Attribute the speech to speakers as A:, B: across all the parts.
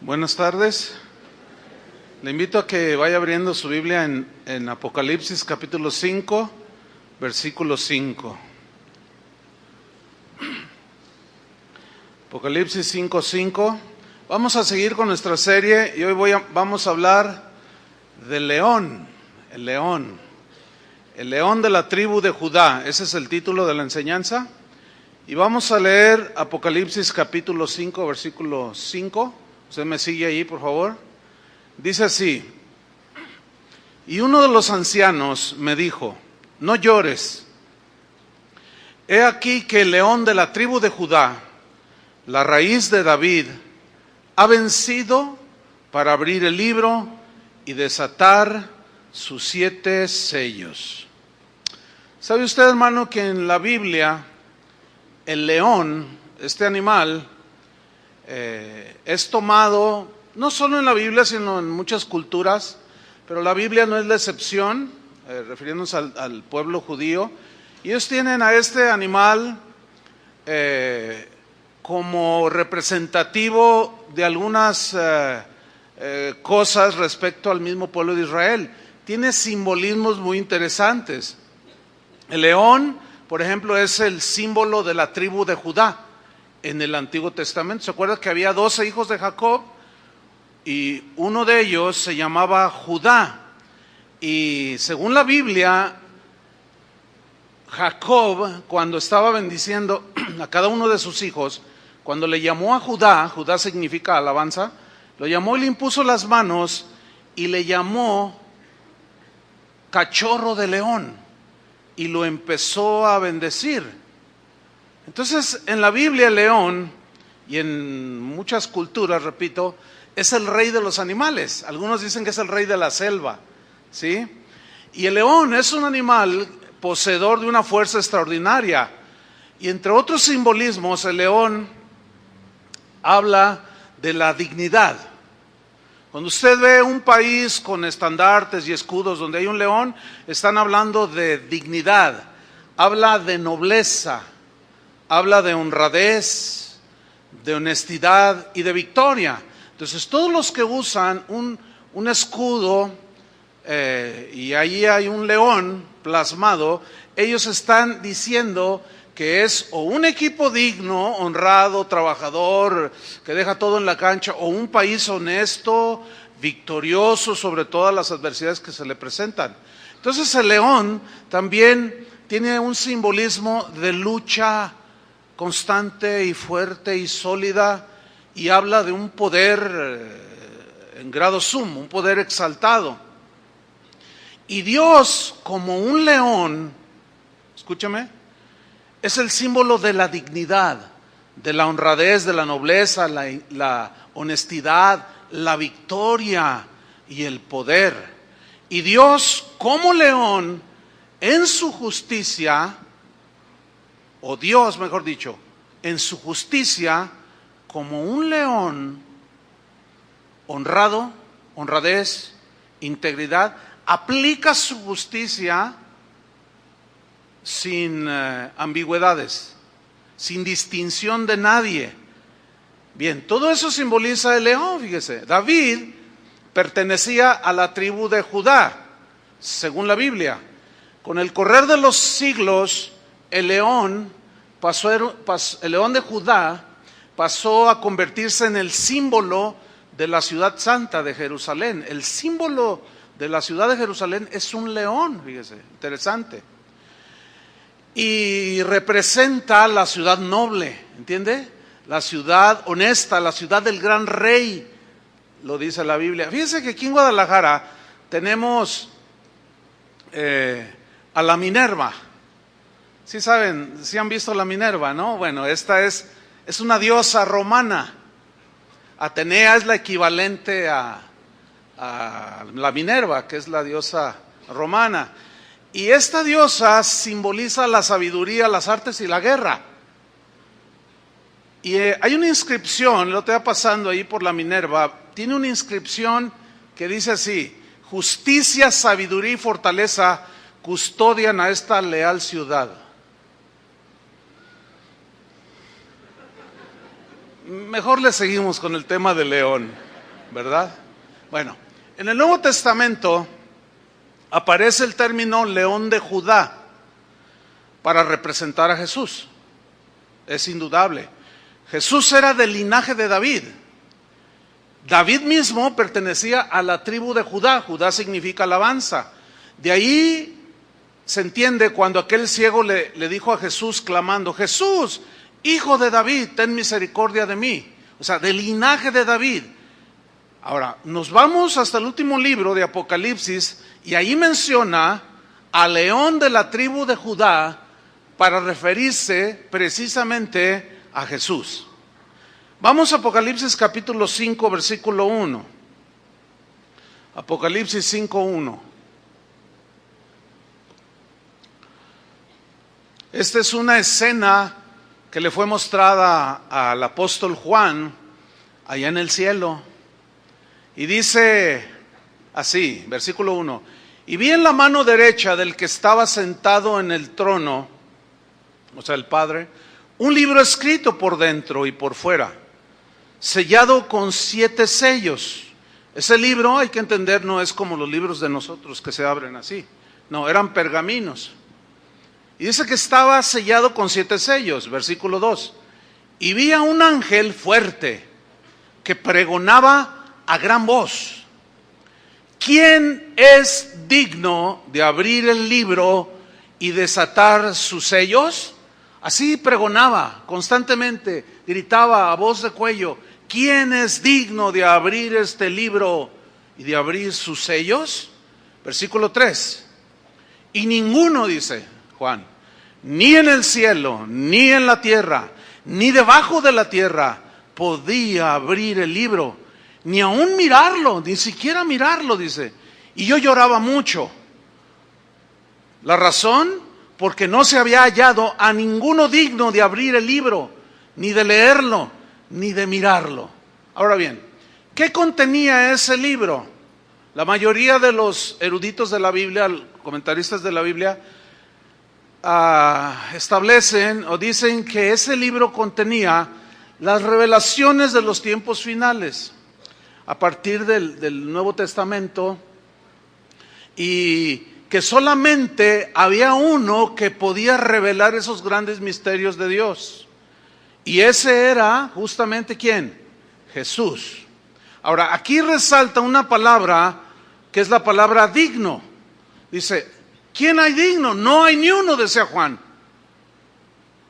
A: Buenas tardes. Le invito a que vaya abriendo su Biblia en Apocalipsis capítulo 5, versículo 5. Apocalipsis 5:5. Vamos a seguir con nuestra serie y hoy vamos a hablar del león, el león de la tribu de Judá. Ese es el título de la enseñanza. Y vamos a leer Apocalipsis capítulo 5, versículo 5. Usted me sigue ahí, por favor. Dice así: y uno de los ancianos me dijo: no llores. He aquí que el león de la tribu de Judá, la raíz de David, ha vencido para abrir el libro y desatar sus 7 sellos. ¿Sabe usted, hermano, que en la Biblia el león, este animal, es tomado no solo en la Biblia, sino en muchas culturas, pero la Biblia no es la excepción, refiriéndose al pueblo judío? Y ellos tienen a este animal como representativo de algunas cosas respecto al mismo pueblo de Israel. Tiene simbolismos muy interesantes. El león, por ejemplo, es el símbolo de la tribu de Judá en el Antiguo Testamento. ¿Se acuerda que había 12 hijos de Jacob? Y uno de ellos se llamaba Judá. Y según la Biblia, Jacob, cuando estaba bendiciendo a cada uno de sus hijos, cuando le llamó a Judá, Judá significa alabanza, lo llamó y le impuso las manos y le llamó cachorro de león y lo empezó a bendecir. Entonces, en la Biblia el león, y en muchas culturas, repito, es el rey de los animales. Algunos dicen que es el rey de la selva, ¿sí? Y el león es un animal poseedor de una fuerza extraordinaria. Y entre otros simbolismos, el león habla de la dignidad. Cuando usted ve un país con estandartes y escudos donde hay un león, están hablando de dignidad, habla de nobleza, habla de honradez, de honestidad y de victoria. Entonces, todos los que usan un escudo y ahí hay un león plasmado, ellos están diciendo que es o un equipo digno, honrado, trabajador, que deja todo en la cancha, o un país honesto, victorioso sobre todas las adversidades que se le presentan. Entonces, el león también tiene un simbolismo de lucha constante y fuerte y sólida, y habla de un poder en grado sumo, un poder exaltado. Y Dios, como un león, escúchame, es el símbolo de la dignidad, de la honradez, de la nobleza, la honestidad, la victoria y el poder. Y Dios, como león, en su justicia, o Dios, mejor dicho, en su justicia, como un león, honrado, honradez, integridad, aplica su justicia sin ambigüedades, sin distinción de nadie. Bien, todo eso simboliza el león, fíjese. David pertenecía a la tribu de Judá, según la Biblia. Con el correr de los siglos, el león de Judá pasó a convertirse en el símbolo de la ciudad santa de Jerusalén. El símbolo de la ciudad de Jerusalén es un león, fíjese, interesante. Y representa la ciudad noble, ¿entiende? La ciudad honesta, la ciudad del gran rey, lo dice la Biblia. Fíjese que aquí en Guadalajara tenemos a la Minerva. Sí saben, sí han visto la Minerva, ¿no? Bueno, esta es una diosa romana. Atenea es la equivalente a la Minerva, que es la diosa romana. Y esta diosa simboliza la sabiduría, las artes y la guerra. Y hay una inscripción, lo estoy pasando ahí por la Minerva, tiene una inscripción que dice así: justicia, sabiduría y fortaleza custodian a esta leal ciudad. Mejor le seguimos con el tema del león. ¿verdad? Bueno, en el Nuevo Testamento aparece el término León de Judá para representar a Jesús. Es indudable. Jesús era del linaje de David. David mismo pertenecía a la tribu de Judá. Judá significa alabanza. De ahí se entiende cuando aquel ciego le dijo a Jesús clamando: Jesús, hijo de David, ten misericordia de mí. O sea, del linaje de David. Ahora, nos vamos hasta el último libro de Apocalipsis y ahí menciona al león de la tribu de Judá para referirse precisamente a Jesús. Vamos a Apocalipsis capítulo 5, versículo 1. Apocalipsis 5, 1. Esta es una escena que le fue mostrada al apóstol Juan allá en el cielo. Y dice así, versículo 1. Y vi en la mano derecha del que estaba sentado en el trono, o sea, el Padre, un libro escrito por dentro y por fuera, sellado con 7 sellos. Ese libro, hay que entender, no es como los libros de nosotros que se abren así. No, eran pergaminos. Y dice que estaba sellado con 7 sellos, versículo 2. Y vi a un ángel fuerte que pregonaba a gran voz: ¿quién es digno de abrir el libro y desatar sus sellos? Así pregonaba constantemente, gritaba a voz de cuello: ¿quién es digno de abrir este libro y de abrir sus sellos? Versículo 3. Y ninguno, dice Juan, ni en el cielo, ni en la tierra, ni debajo de la tierra, podía abrir el libro, ni aún mirarlo, ni siquiera mirarlo, dice. Y yo lloraba mucho. La razón, porque no se había hallado a ninguno digno de abrir el libro, ni de leerlo, ni de mirarlo. Ahora bien, ¿qué contenía ese libro? La mayoría de los eruditos de la Biblia, comentaristas de la Biblia, establecen o dicen que ese libro contenía las revelaciones de los tiempos finales, a partir del Nuevo Testamento, y que solamente había uno que podía revelar esos grandes misterios de Dios. Y ese era justamente ¿quién? Jesús. Ahora, aquí resalta una palabra que es la palabra digno. Dice, ¿quién hay digno? No hay ni uno, decía Juan.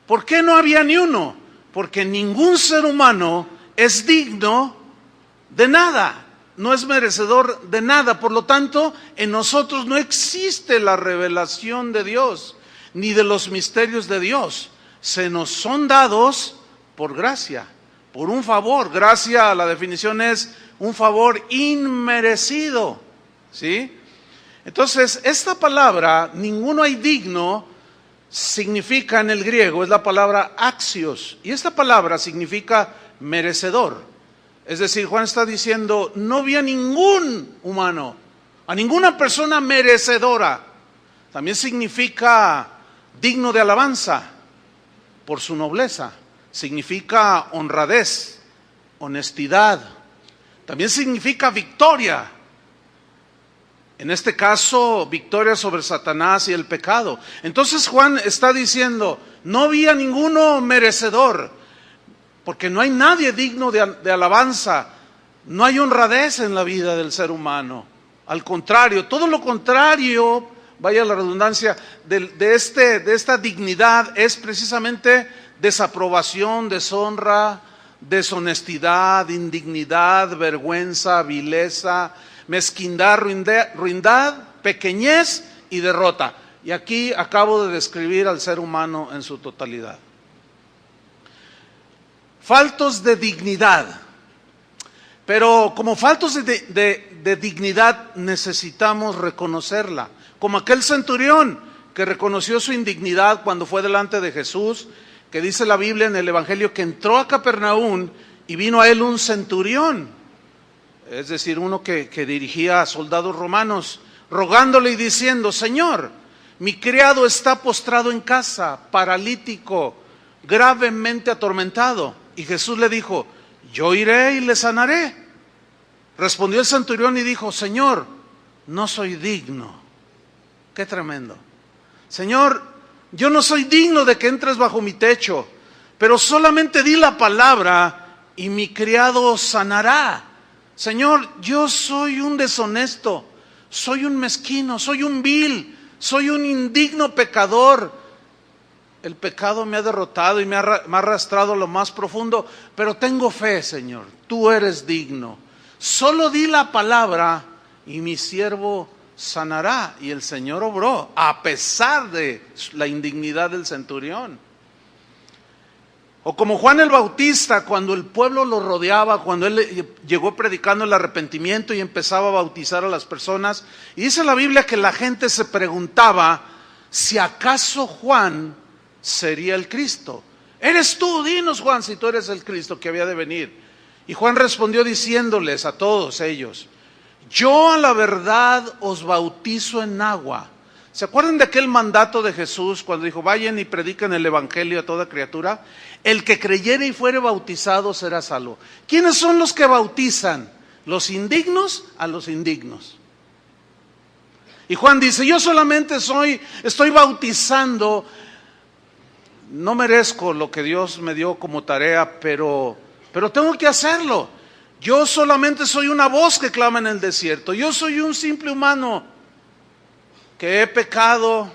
A: ¿Por qué no había ni uno? Porque ningún ser humano es digno de nada, no es merecedor de nada. Por lo tanto, en nosotros no existe la revelación de Dios, ni de los misterios de Dios. Se nos son dados por gracia, por un favor. Gracia, la definición es un favor inmerecido, ¿sí? Entonces, esta palabra, ninguno hay digno, significa en el griego, es la palabra axios, y esta palabra significa merecedor. Es decir, Juan está diciendo, no vi a ningún humano, a ninguna persona merecedora. También significa digno de alabanza por su nobleza. Significa honradez, honestidad. También significa victoria. En este caso, victoria sobre Satanás y el pecado. Entonces Juan está diciendo, no vi a ninguno merecedor, porque no hay nadie digno de alabanza. No hay honradez en la vida del ser humano. Al contrario, todo lo contrario, vaya la redundancia, de esta dignidad es precisamente desaprobación, deshonra, deshonestidad, indignidad, vergüenza, vileza, mezquindad, ruindad, pequeñez y derrota. Y aquí acabo de describir al ser humano en su totalidad. Faltos de dignidad. Pero como faltos de dignidad necesitamos reconocerla. Como aquel centurión que reconoció su indignidad cuando fue delante de Jesús, que dice la Biblia en el Evangelio que entró a Capernaum y vino a él un centurión, es decir, uno que dirigía a soldados romanos, rogándole y diciendo, Señor, mi criado está postrado en casa, paralítico, gravemente atormentado. Y Jesús le dijo, yo iré y le sanaré. Respondió el centurión y dijo: Señor, no soy digno. Qué tremendo. Señor, yo no soy digno de que entres bajo mi techo, pero solamente di la palabra y mi criado sanará. Señor, yo soy un deshonesto, soy un mezquino, soy un vil, soy un indigno pecador. El pecado me ha derrotado y me ha arrastrado a lo más profundo, pero tengo fe, Señor, tú eres digno. Solo di la palabra y mi siervo sanará. Y el Señor obró, a pesar de la indignidad del centurión. O como Juan el Bautista, cuando el pueblo lo rodeaba, cuando él llegó predicando el arrepentimiento y empezaba a bautizar a las personas. Y dice la Biblia que la gente se preguntaba si acaso Juan sería el Cristo. Eres tú, dinos, Juan, si tú eres el Cristo que había de venir. Y Juan respondió diciéndoles a todos ellos: yo a la verdad os bautizo en agua. ¿Se acuerdan de aquel mandato de Jesús cuando dijo: vayan y prediquen el evangelio a toda criatura? El que creyere y fuere bautizado será salvo. ¿Quiénes son los que bautizan? Los indignos a los indignos. Y Juan dice: yo solamente estoy bautizando. No merezco lo que Dios me dio como tarea, pero tengo que hacerlo. Yo solamente soy una voz que clama en el desierto. Yo soy un simple humano que he pecado,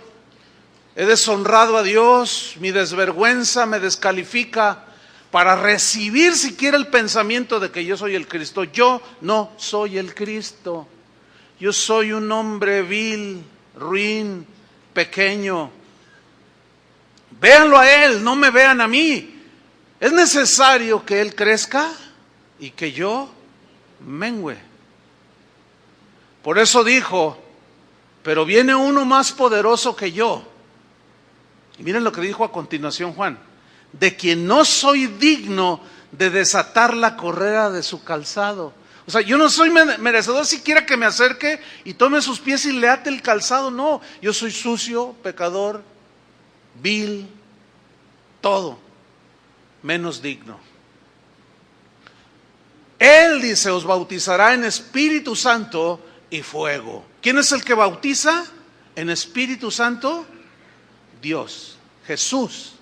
A: he deshonrado a Dios, mi desvergüenza me descalifica para recibir siquiera el pensamiento de que yo soy el Cristo. Yo no soy el Cristo. Yo soy un hombre vil, ruin, pequeño. Véanlo a Él, no me vean a mí. Es necesario que Él crezca y que yo mengüe. Por eso dijo: pero viene uno más poderoso que yo. Y miren lo que dijo a continuación Juan: de quien no soy digno de desatar la correa de su calzado. O sea, yo no soy merecedor siquiera que me acerque y tome sus pies y le ate el calzado. No, yo soy sucio, pecador, vil, todo menos digno. Él, dice, os bautizará en Espíritu Santo y fuego. ¿Quién es el que bautiza en Espíritu Santo? Dios, Jesús.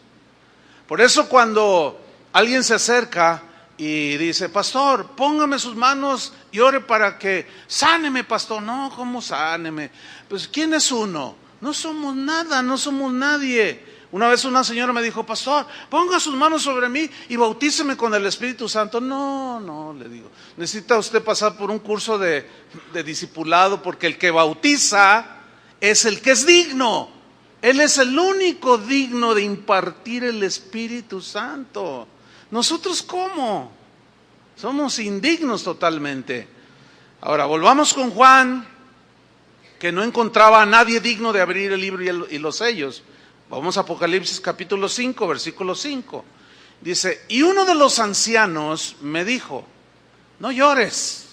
A: Por eso cuando alguien se acerca y dice: pastor, póngame sus manos y ore para que sáneme, pastor. No, ¿cómo sáneme? Pues ¿quién es uno? No somos nada, no somos nadie. Una vez una señora me dijo: pastor, ponga sus manos sobre mí y bautíceme con el Espíritu Santo. No, le digo, necesita usted pasar por un curso de discipulado, porque el que bautiza es el que es digno. Él es el único digno de impartir el Espíritu Santo. ¿Nosotros cómo? Somos indignos totalmente. Ahora, volvamos con Juan, que no encontraba a nadie digno de abrir el libro y los sellos. Vamos a Apocalipsis capítulo 5, versículo 5. Dice: y uno de los ancianos me dijo: no llores.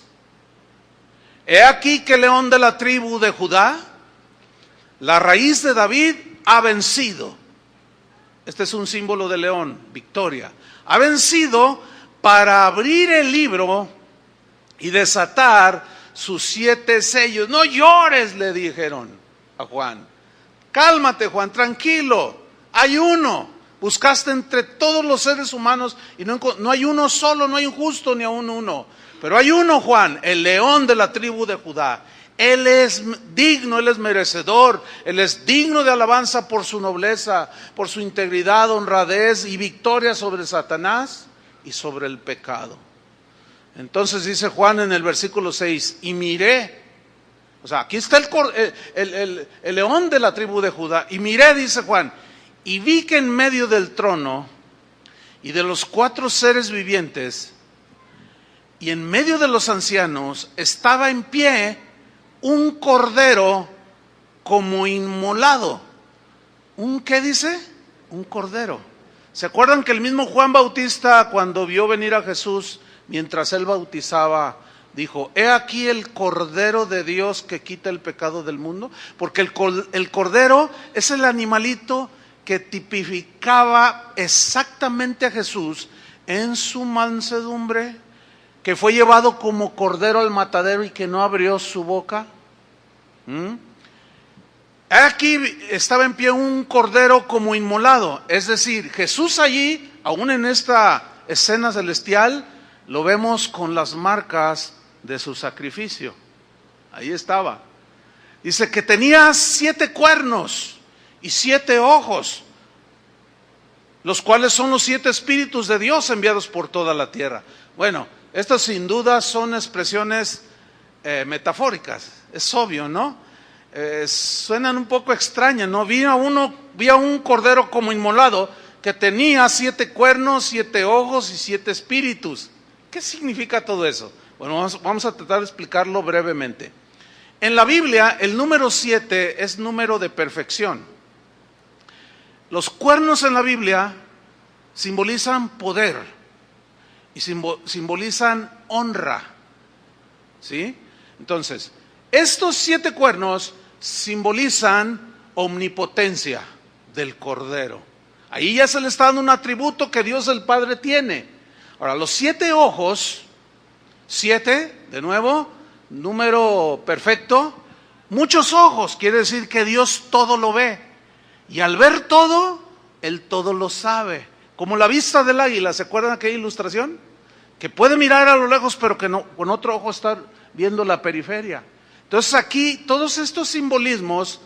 A: He aquí que el león de la tribu de Judá, la raíz de David, ha vencido. Este es un símbolo de león, victoria. Ha vencido para abrir el libro y desatar sus 7 sellos. No llores, le dijeron a Juan. Cálmate, Juan, tranquilo. Hay uno. Buscaste entre todos los seres humanos y no hay uno solo, no hay un justo ni aún uno. Pero hay uno, Juan, el león de la tribu de Judá. Él es digno, Él es merecedor, Él es digno de alabanza por su nobleza, por su integridad, honradez y victoria sobre Satanás y sobre el pecado. Entonces dice Juan en el versículo 6: y miré. O sea, aquí está el león de la tribu de Judá. Y miré, dice Juan, y vi que en medio del trono y de los 4 seres vivientes y en medio de los ancianos estaba en pie un cordero como inmolado. ¿Un qué dice? Un cordero. ¿Se acuerdan que el mismo Juan Bautista, cuando vio venir a Jesús mientras él bautizaba, dijo: he aquí el Cordero de Dios que quita el pecado del mundo? Porque el cordero es el animalito que tipificaba exactamente a Jesús en su mansedumbre, que fue llevado como cordero al matadero y que no abrió su boca. Aquí estaba en pie un cordero como inmolado, es decir, Jesús allí, aún en esta escena celestial, lo vemos con las marcas de su sacrificio. Ahí estaba. Dice que tenía 7 cuernos y 7 ojos, los cuales son los 7 espíritus de Dios enviados por toda la tierra. Bueno, estas sin duda son expresiones metafóricas, es obvio, ¿no? Suenan un poco extrañas, ¿no? Vi a un cordero como inmolado que tenía 7 cuernos, 7 ojos y 7 espíritus. ¿Qué significa todo eso? Bueno, vamos a tratar de explicarlo brevemente. En la Biblia, el número 7 es número de perfección. Los cuernos en la Biblia simbolizan poder y simbolizan honra, ¿sí? Entonces, estos 7 cuernos simbolizan omnipotencia del Cordero. Ahí ya se le está dando un atributo que Dios el Padre tiene. Ahora, los 7 ojos, 7, de nuevo, número perfecto, muchos ojos, quiere decir que Dios todo lo ve. Y al ver todo, Él todo lo sabe. Como la vista del águila, ¿se acuerdan de aquella ilustración? Que puede mirar a lo lejos, pero que no, con otro ojo está viendo la periferia. Entonces aquí, todos estos simbolismos,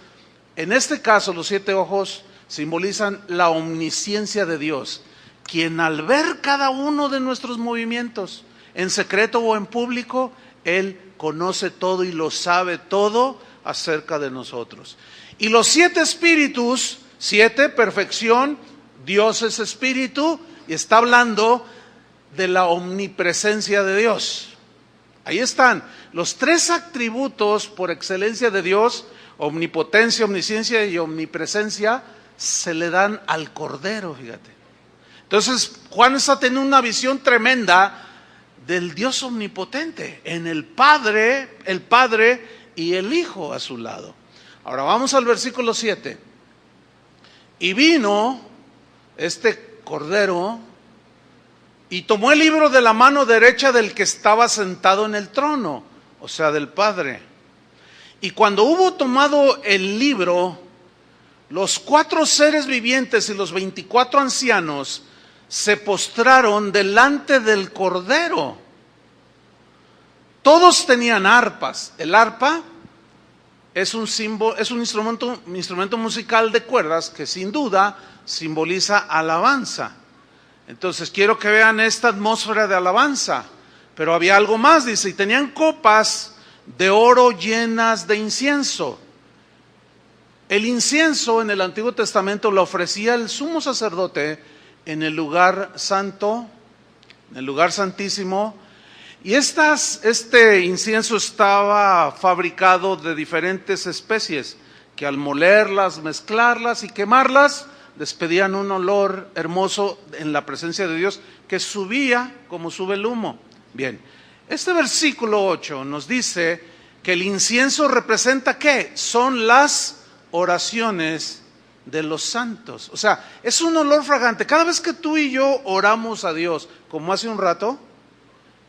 A: en este caso los 7 ojos, simbolizan la omnisciencia de Dios, quien al ver cada uno de nuestros movimientos, en secreto o en público, Él conoce todo y lo sabe todo acerca de nosotros. Y los 7 espíritus, 7, perfección, Dios es espíritu, y está hablando de la omnipresencia de Dios. Ahí están los 3 atributos por excelencia de Dios: omnipotencia, omnisciencia y omnipresencia, se le dan al Cordero, fíjate. Entonces Juan está teniendo una visión tremenda del Dios omnipotente, en el Padre y el Hijo a su lado. Ahora vamos al versículo 7. Y vino este Cordero y tomó el libro de la mano derecha del que estaba sentado en el trono, o sea, del Padre. Y cuando hubo tomado el libro, los 4 seres vivientes y los 24 ancianos se postraron delante del Cordero. Todos tenían arpas. El arpa es un instrumento musical de cuerdas que sin duda simboliza alabanza. Entonces quiero que vean esta atmósfera de alabanza. Pero había algo más, dice, y tenían copas de oro llenas de incienso. El incienso en el Antiguo Testamento lo ofrecía el sumo sacerdote en el lugar santo, en el lugar santísimo. Y este incienso estaba fabricado de diferentes especies, que al molerlas, mezclarlas y quemarlas, despedían un olor hermoso en la presencia de Dios, que subía como sube el humo. Bien, este versículo 8 nos dice que el incienso representa ¿qué? Son las oraciones de los santos. O sea, es un olor fragante. Cada vez que tú y yo oramos a Dios, como hace un rato,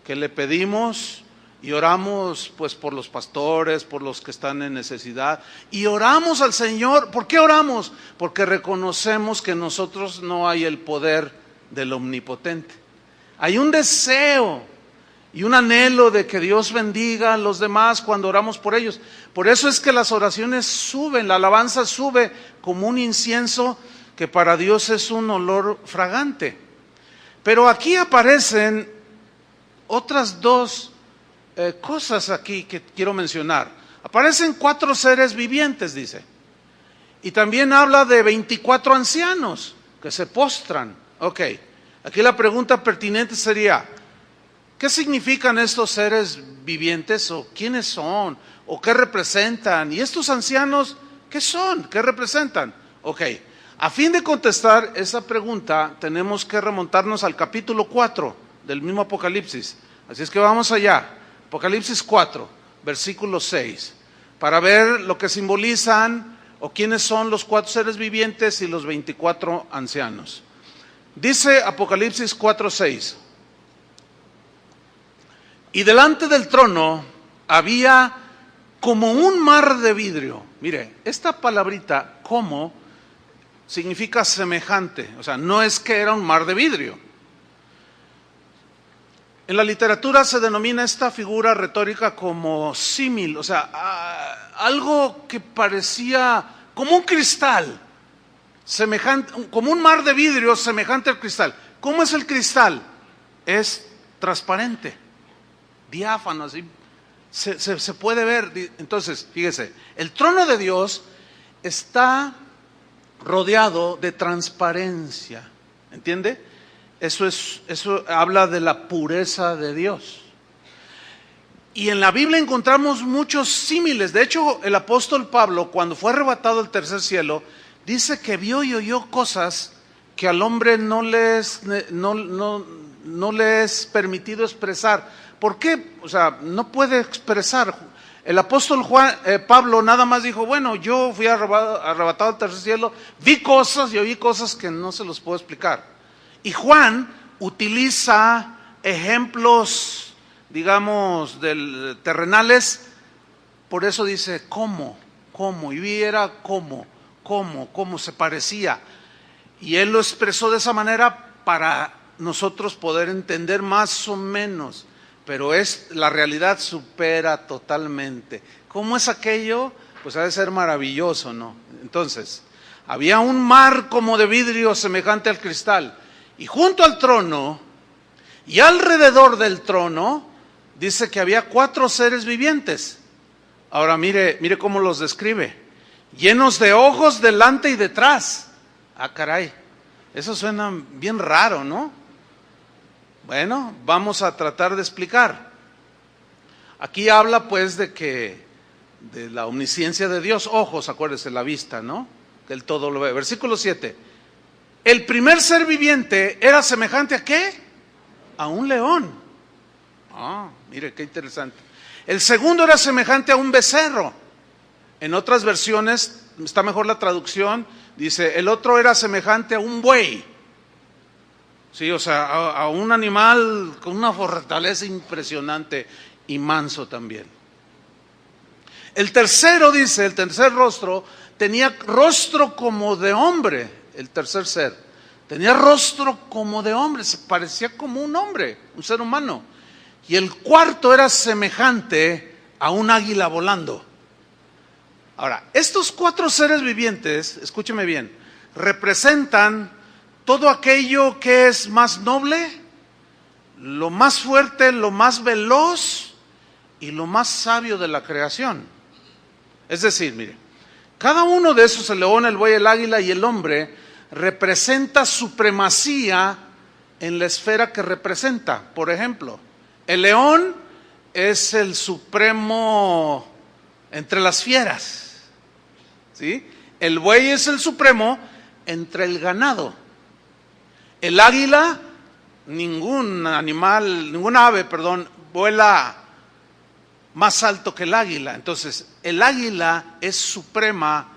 A: que le pedimos y oramos pues por los pastores, por los que están en necesidad, y oramos al Señor. ¿Por qué oramos? Porque reconocemos que en nosotros no hay el poder del omnipotente. Hay un deseo y un anhelo de que Dios bendiga a los demás cuando oramos por ellos. Por eso es que las oraciones suben, la alabanza sube como un incienso que para Dios es un olor fragante. Pero aquí aparecen otras 2 cosas aquí que quiero mencionar. Aparecen 4 seres vivientes, dice. Y también habla de 24 ancianos que se postran. Ok, aquí la pregunta pertinente sería, ¿qué significan estos seres vivientes? ¿O quiénes son? ¿O qué representan? ¿Y estos ancianos qué son? ¿Qué representan? Ok, a fin de contestar esa pregunta tenemos que remontarnos al capítulo 4 del mismo Apocalipsis. Así es que vamos allá. Apocalipsis 4, versículo 6, para ver lo que simbolizan o quiénes son los 4 seres vivientes y los 24 ancianos. Dice Apocalipsis 4, 6. Y delante del trono había como un mar de vidrio. Mire, esta palabrita como significa semejante, o sea, no es que era un mar de vidrio. En la literatura se denomina esta figura retórica como símil, o sea, algo que parecía como un cristal, semejante, como un mar de vidrio semejante al cristal. ¿Cómo es el cristal? Es transparente, diáfano, así se puede ver. Entonces, fíjese, el trono de Dios está rodeado de transparencia, ¿entiende? Eso habla de la pureza de Dios. Y en la Biblia encontramos muchos símiles. De hecho, el apóstol Pablo, cuando fue arrebatado al tercer cielo, dice que vio y oyó cosas que al hombre no le es permitido expresar. ¿Por qué? O sea, no puede expresar. El apóstol Pablo nada más dijo, bueno, yo fui arrebatado al tercer cielo, vi cosas y oí cosas que no se los puedo explicar. Y Juan utiliza ejemplos, digamos, terrenales, por eso dice, ¿cómo? Y viera cómo se parecía. Y él lo expresó de esa manera para nosotros poder entender más o menos, pero la realidad supera totalmente. ¿Cómo es aquello? Pues ha de ser maravilloso, ¿no? Entonces, había un mar como de vidrio semejante al cristal. Y junto al trono, y alrededor del trono, dice que había 4 seres vivientes. Ahora mire cómo los describe. Llenos de ojos delante y detrás. Ah, caray. Eso suena bien raro, ¿no? Bueno, vamos a tratar de explicar. Aquí habla pues de la omnisciencia de Dios. Ojos, acuérdese, la vista, ¿no? Que el todo lo ve. Versículo 7. El primer ser viviente era semejante ¿a qué? A un león. Mire qué interesante. El segundo era semejante a un becerro. En otras versiones, está mejor la traducción, dice, el otro era semejante a un buey. Sí, o sea, a un animal con una fortaleza impresionante y manso también. El tercero, dice, el tercer rostro, tenía rostro como de hombre. El tercer ser tenía rostro como de hombre, se parecía como un hombre, un ser humano. Y el cuarto era semejante a un águila volando. Ahora, estos 4 seres vivientes, escúcheme bien, representan todo aquello que es más noble, lo más fuerte, lo más veloz y lo más sabio de la creación. Es decir, mire, cada uno de esos, el león, el buey, el águila y el hombre, representa supremacía en la esfera que representa. Por ejemplo, el león es el supremo entre las fieras, ¿sí? El buey es el supremo entre el ganado. El águila, ninguna ave, vuela más alto que el águila. Entonces, el águila es suprema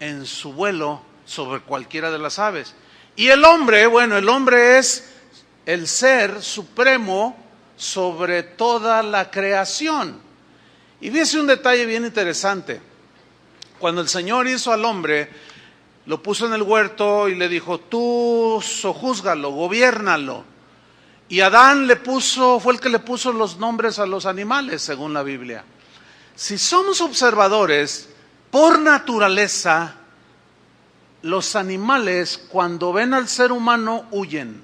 A: en su vuelo sobre cualquiera de las aves. Y el hombre, bueno, el hombre es el ser supremo sobre toda la creación. Y fíjese un detalle bien interesante. Cuando el Señor hizo al hombre, lo puso en el huerto y le dijo, tú sojúzgalo, gobiérnalo. Y Adán fue el que le puso los nombres a los animales, según la Biblia. Si somos observadores, por naturaleza, los animales cuando ven al ser humano huyen,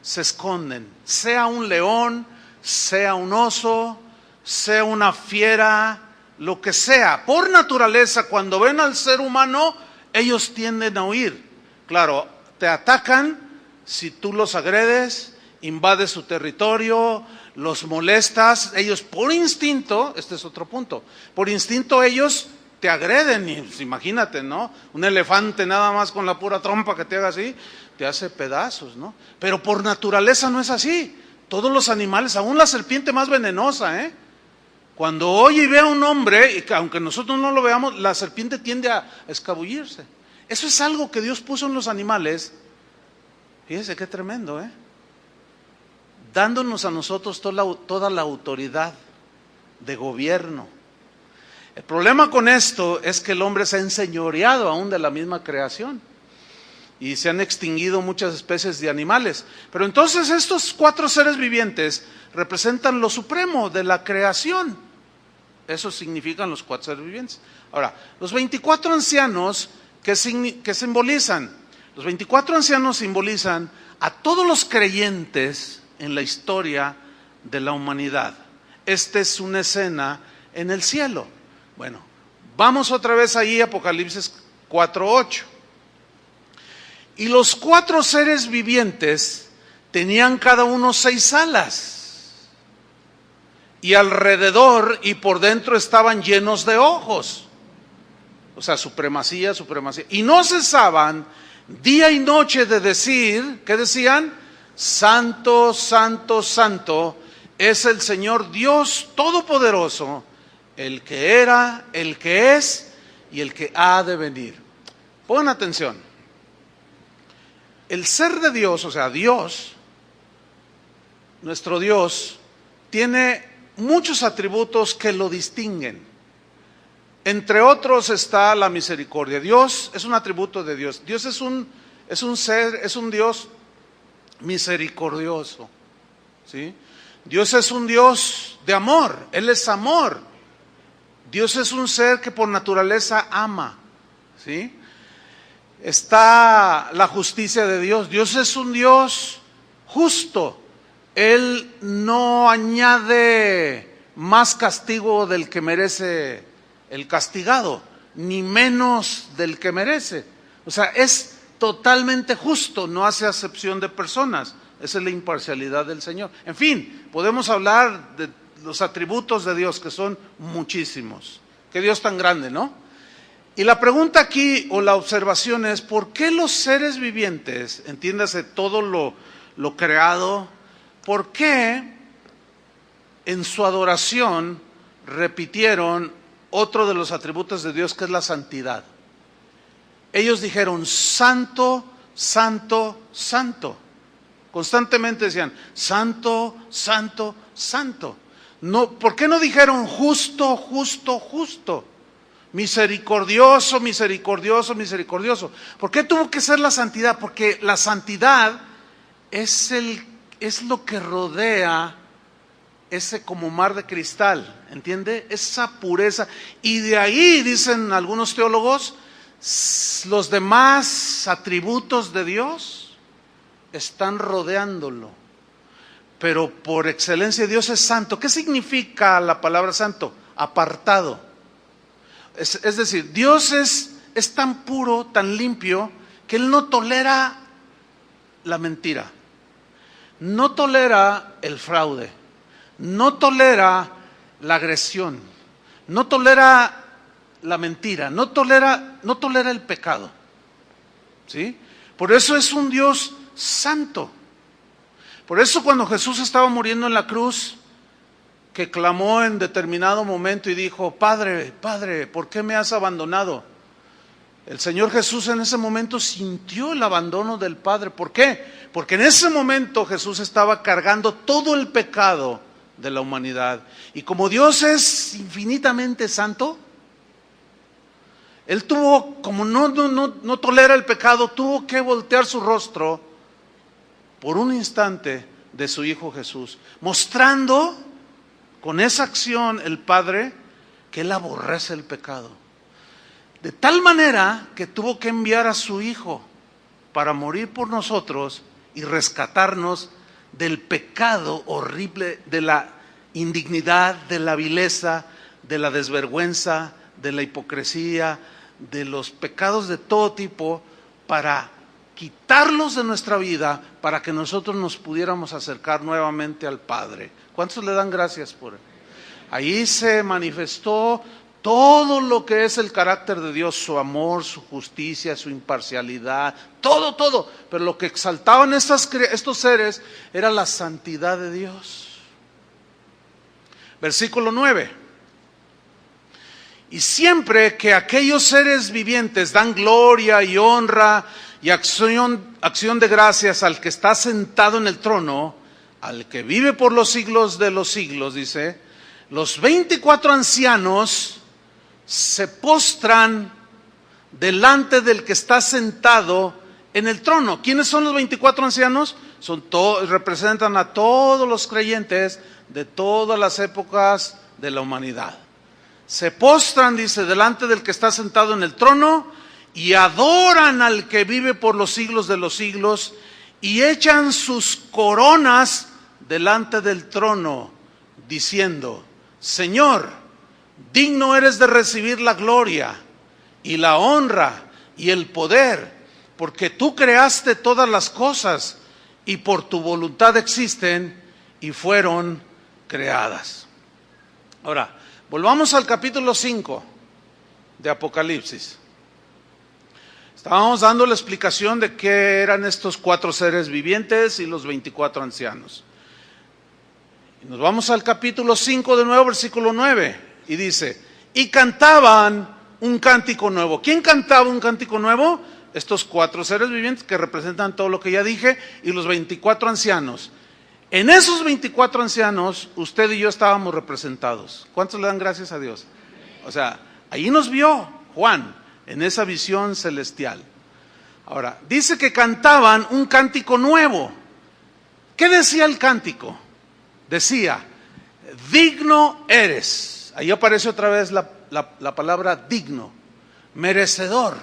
A: se esconden. Sea un león, sea un oso, sea una fiera, lo que sea. Por naturaleza, cuando ven al ser humano, ellos tienden a huir. Claro, te atacan si tú los agredes, invades su territorio, los molestas. Ellos por instinto, este es otro punto, por instinto ellos te agreden. Y pues, imagínate, ¿no? Un elefante nada más con la pura trompa que te haga así, te hace pedazos, ¿no? Pero por naturaleza no es así. Todos los animales, aún la serpiente más venenosa, cuando oye y ve a un hombre, y que aunque nosotros no lo veamos, la serpiente tiende a escabullirse. Eso es algo que Dios puso en los animales. Fíjese qué tremendo, dándonos a nosotros toda la autoridad de gobierno. El problema con esto es que el hombre se ha enseñoreado aún de la misma creación y se han extinguido muchas especies de animales. Pero entonces estos 4 seres vivientes representan lo supremo de la creación. Eso significan los 4 seres vivientes. Ahora, los 24 ancianos, ¿qué simbolizan? Los 24 ancianos simbolizan a todos los creyentes en la historia de la humanidad. Esta es una escena en el cielo. Bueno, vamos otra vez ahí, Apocalipsis 4:8. Y los 4 seres vivientes tenían cada uno 6 alas. Y alrededor y por dentro estaban llenos de ojos. O sea, supremacía, supremacía. Y no cesaban día y noche de decir, ¿qué decían? Santo, santo, santo es el Señor Dios Todopoderoso, el que era, el que es y el que ha de venir. Pongan atención. El ser de Dios, o sea, Dios, nuestro Dios, tiene muchos atributos que lo distinguen. Entre otros está la misericordia. Dios es un atributo de Dios. Dios es un ser, es un Dios misericordioso, ¿sí? Dios es un Dios de amor, Él es amor. Dios es un ser que por naturaleza ama, ¿sí? Está la justicia de Dios. Dios es un Dios justo. Él no añade más castigo del que merece el castigado, ni menos del que merece. O sea, es totalmente justo, no hace acepción de personas. Esa es la imparcialidad del Señor. En fin, podemos hablar de los atributos de Dios, que son muchísimos. Qué Dios tan grande, ¿no? Y la pregunta aquí, o la observación es, ¿por qué los seres vivientes, entiéndase todo lo creado, por qué en su adoración repitieron otro de los atributos de Dios, que es la santidad? Ellos dijeron, santo, santo, santo. Constantemente decían, santo, santo, santo. No, ¿por qué no dijeron justo, justo, justo? Misericordioso, misericordioso, misericordioso. ¿Por qué tuvo que ser la santidad? Porque la santidad es lo que rodea ese como mar de cristal, ¿entiende? Esa pureza. Y de ahí, dicen algunos teólogos, los demás atributos de Dios están rodeándolo. Pero por excelencia Dios es santo. ¿Qué significa la palabra santo? Apartado. Es decir, Dios es tan puro, tan limpio, que Él no tolera la mentira, no tolera el fraude, no tolera la agresión, no tolera la mentira, no tolera el pecado, ¿sí? Por eso es un Dios santo. Por eso cuando Jesús estaba muriendo en la cruz, que clamó en determinado momento y dijo, Padre, Padre, ¿por qué me has abandonado? El Señor Jesús en ese momento sintió el abandono del Padre. ¿Por qué? Porque en ese momento Jesús estaba cargando todo el pecado de la humanidad. Y como Dios es infinitamente santo, Él tuvo, como no tolera el pecado, tuvo que voltear su rostro por un instante de su Hijo Jesús, mostrando con esa acción el Padre que Él aborrece el pecado. De tal manera que tuvo que enviar a su Hijo para morir por nosotros y rescatarnos del pecado horrible, de la indignidad, de la vileza, de la desvergüenza, de la hipocresía, de los pecados de todo tipo, para quitarlos de nuestra vida, para que nosotros nos pudiéramos acercar nuevamente al Padre. ¿Cuántos le dan gracias por él? Ahí se manifestó todo lo que es el carácter de Dios, su amor, su justicia, su imparcialidad, todo. Pero lo que exaltaban estos seres era la santidad de Dios. Versículo 9. Y siempre que aquellos seres vivientes dan gloria y honra y acción de gracias al que está sentado en el trono, al que vive por los siglos de los siglos, dice, los 24 ancianos se postran delante del que está sentado en el trono. ¿Quiénes son los 24 ancianos? Representan a todos los creyentes de todas las épocas de la humanidad. Se postran, dice, delante del que está sentado en el trono y adoran al que vive por los siglos de los siglos y echan sus coronas delante del trono, diciendo: Señor, digno eres de recibir la gloria y la honra y el poder, porque tú creaste todas las cosas y por tu voluntad existen y fueron creadas. Ahora, volvamos al capítulo 5 de Apocalipsis. Estábamos dando la explicación de qué eran estos 4 seres vivientes y los 24 ancianos. Y nos vamos al capítulo 5 de nuevo, versículo 9, y dice: y cantaban un cántico nuevo. ¿Quién cantaba un cántico nuevo? Estos 4 seres vivientes que representan todo lo que ya dije, y los 24 ancianos. En esos 24 ancianos, usted y yo estábamos representados. ¿Cuántos le dan gracias a Dios? O sea, ahí nos vio Juan, en esa visión celestial. Ahora, dice que cantaban un cántico nuevo. ¿Qué decía el cántico? Decía: digno eres. Ahí aparece otra vez la palabra digno, merecedor,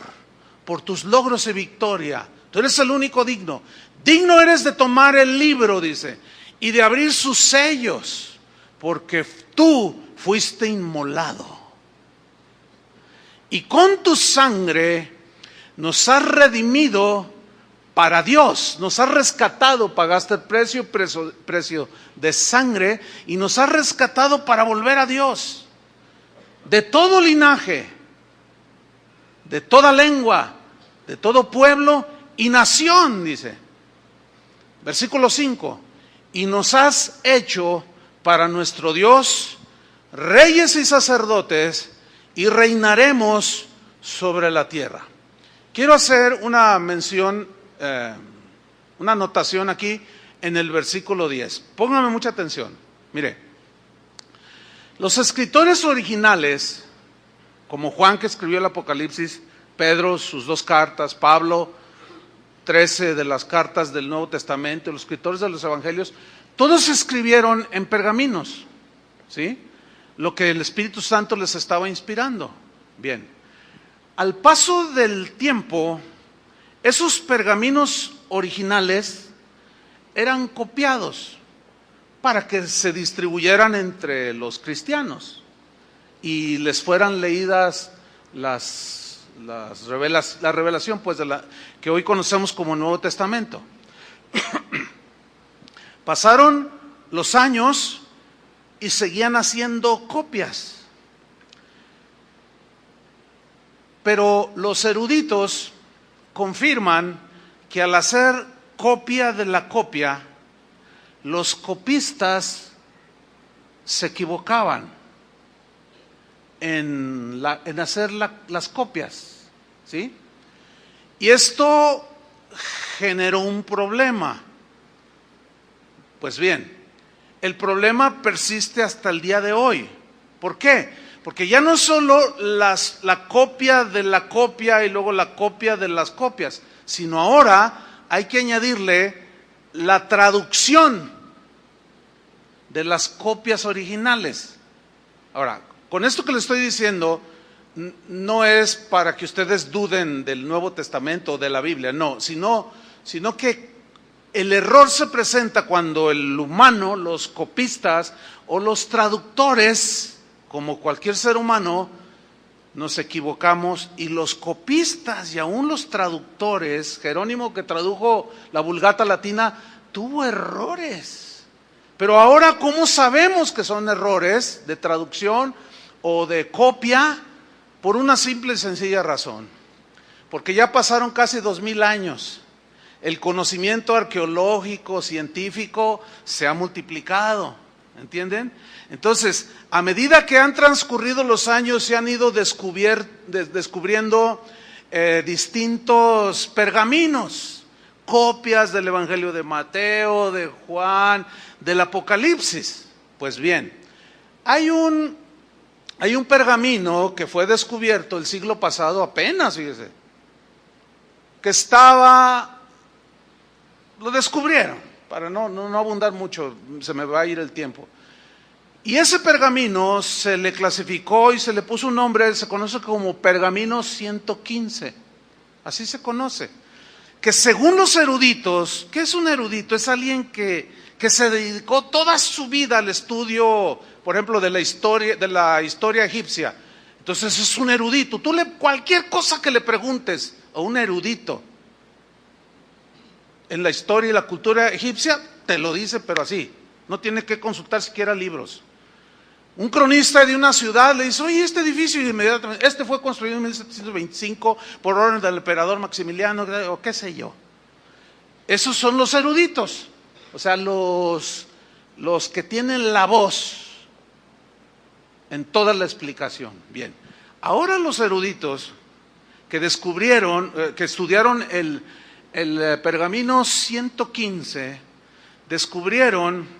A: por tus logros y victoria. Tú eres el único digno. Digno eres de tomar el libro, dice, y de abrir sus sellos, porque tú fuiste inmolado. Y con tu sangre nos has redimido para Dios, nos has rescatado, pagaste el precio de sangre, y nos has rescatado para volver a Dios. De todo linaje, de toda lengua, de todo pueblo y nación, dice. Versículo 5, y nos has hecho para nuestro Dios reyes y sacerdotes, y reinaremos sobre la tierra. Quiero hacer una mención, una anotación aquí en el versículo 10. Póngame mucha atención. Mire, los escritores originales, como Juan, que escribió el Apocalipsis, Pedro, sus 2 cartas, Pablo, 13 de las cartas del Nuevo Testamento, los escritores de los Evangelios, todos escribieron en pergaminos, ¿sí? Lo que el Espíritu Santo les estaba inspirando. Bien, al paso del tiempo, esos pergaminos originales eran copiados para que se distribuyeran entre los cristianos y les fueran leídas la revelación, pues, que hoy conocemos como Nuevo Testamento. Pasaron los años y seguían haciendo copias. Pero los eruditos confirman que al hacer copia de la copia, los copistas se equivocaban en hacer las copias, ¿sí? Y esto generó un problema. Pues bien, el problema persiste hasta el día de hoy. ¿Por qué? Porque ya no solo la copia de la copia y luego la copia de las copias, sino ahora hay que añadirle la traducción de las copias originales. Ahora, con esto que les estoy diciendo, no es para que ustedes duden del Nuevo Testamento o de la Biblia, no, sino que el error se presenta cuando el humano, los copistas o los traductores, como cualquier ser humano, nos equivocamos, y los copistas y aún los traductores, Jerónimo, que tradujo la Vulgata Latina, tuvo errores. Pero ahora, ¿cómo sabemos que son errores de traducción o de copia? Por una simple y sencilla razón. Porque ya pasaron casi 2000 años. El conocimiento arqueológico, científico, se ha multiplicado, ¿entienden? Entonces, a medida que han transcurrido los años, se han ido descubriendo distintos pergaminos, copias del Evangelio de Mateo, de Juan, del Apocalipsis. Pues bien, hay un pergamino que fue descubierto el siglo pasado apenas, fíjese, que lo descubrieron, para no abundar mucho, se me va a ir el tiempo. Y ese pergamino se le clasificó y se le puso un nombre, se conoce como pergamino 115, así se conoce. Que según los eruditos, ¿qué es un erudito? Es alguien que se dedicó toda su vida al estudio, por ejemplo, de la historia egipcia. Entonces es un erudito. Cualquier cosa que le preguntes a un erudito en la historia y la cultura egipcia, te lo dice, pero así. No tiene que consultar siquiera libros. Un cronista de una ciudad le dice, oye, este edificio, y inmediatamente, este fue construido en 1725 por orden del emperador Maximiliano, o qué sé yo. Esos son los eruditos, o sea, los que tienen la voz en toda la explicación. Bien, ahora los eruditos que descubrieron, que estudiaron el pergamino 115, descubrieron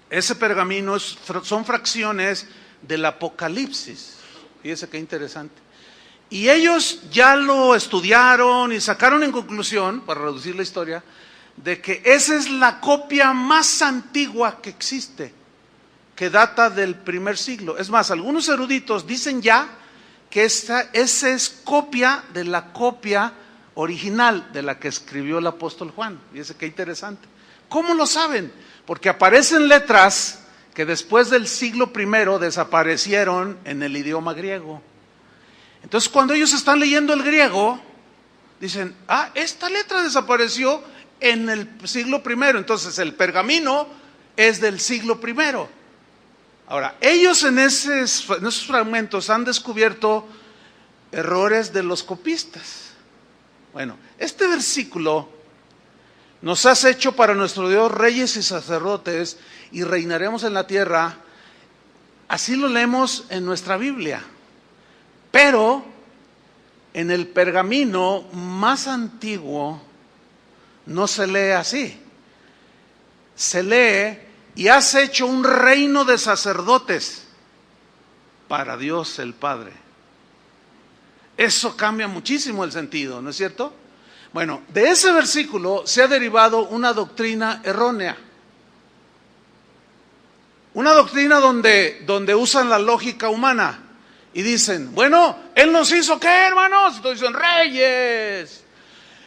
A: ese pergamino, son fracciones del Apocalipsis. Fíjese qué interesante. Y ellos ya lo estudiaron y sacaron en conclusión, para reducir la historia, de que esa es la copia más antigua que existe, que data del primer siglo. Es más, algunos eruditos dicen ya que esa es copia de la copia original de la que escribió el apóstol Juan. Fíjese qué interesante. ¿Cómo lo saben? Porque aparecen letras que después del siglo I desaparecieron en el idioma griego. Entonces, cuando ellos están leyendo el griego, dicen, esta letra desapareció en el siglo I, entonces el pergamino es del siglo I. Ahora, ellos en esos fragmentos han descubierto errores de los copistas. Bueno, este versículo: nos has hecho para nuestro Dios reyes y sacerdotes y reinaremos en la tierra, así lo leemos en nuestra Biblia. Pero en el pergamino más antiguo no se lee así. Se lee, y has hecho un reino de sacerdotes para Dios el Padre. Eso cambia muchísimo el sentido, ¿no es cierto? Bueno, de ese versículo se ha derivado una doctrina errónea. Una doctrina donde usan la lógica humana y dicen, bueno, Él nos hizo ¿qué, hermanos? Entonces dicen, reyes.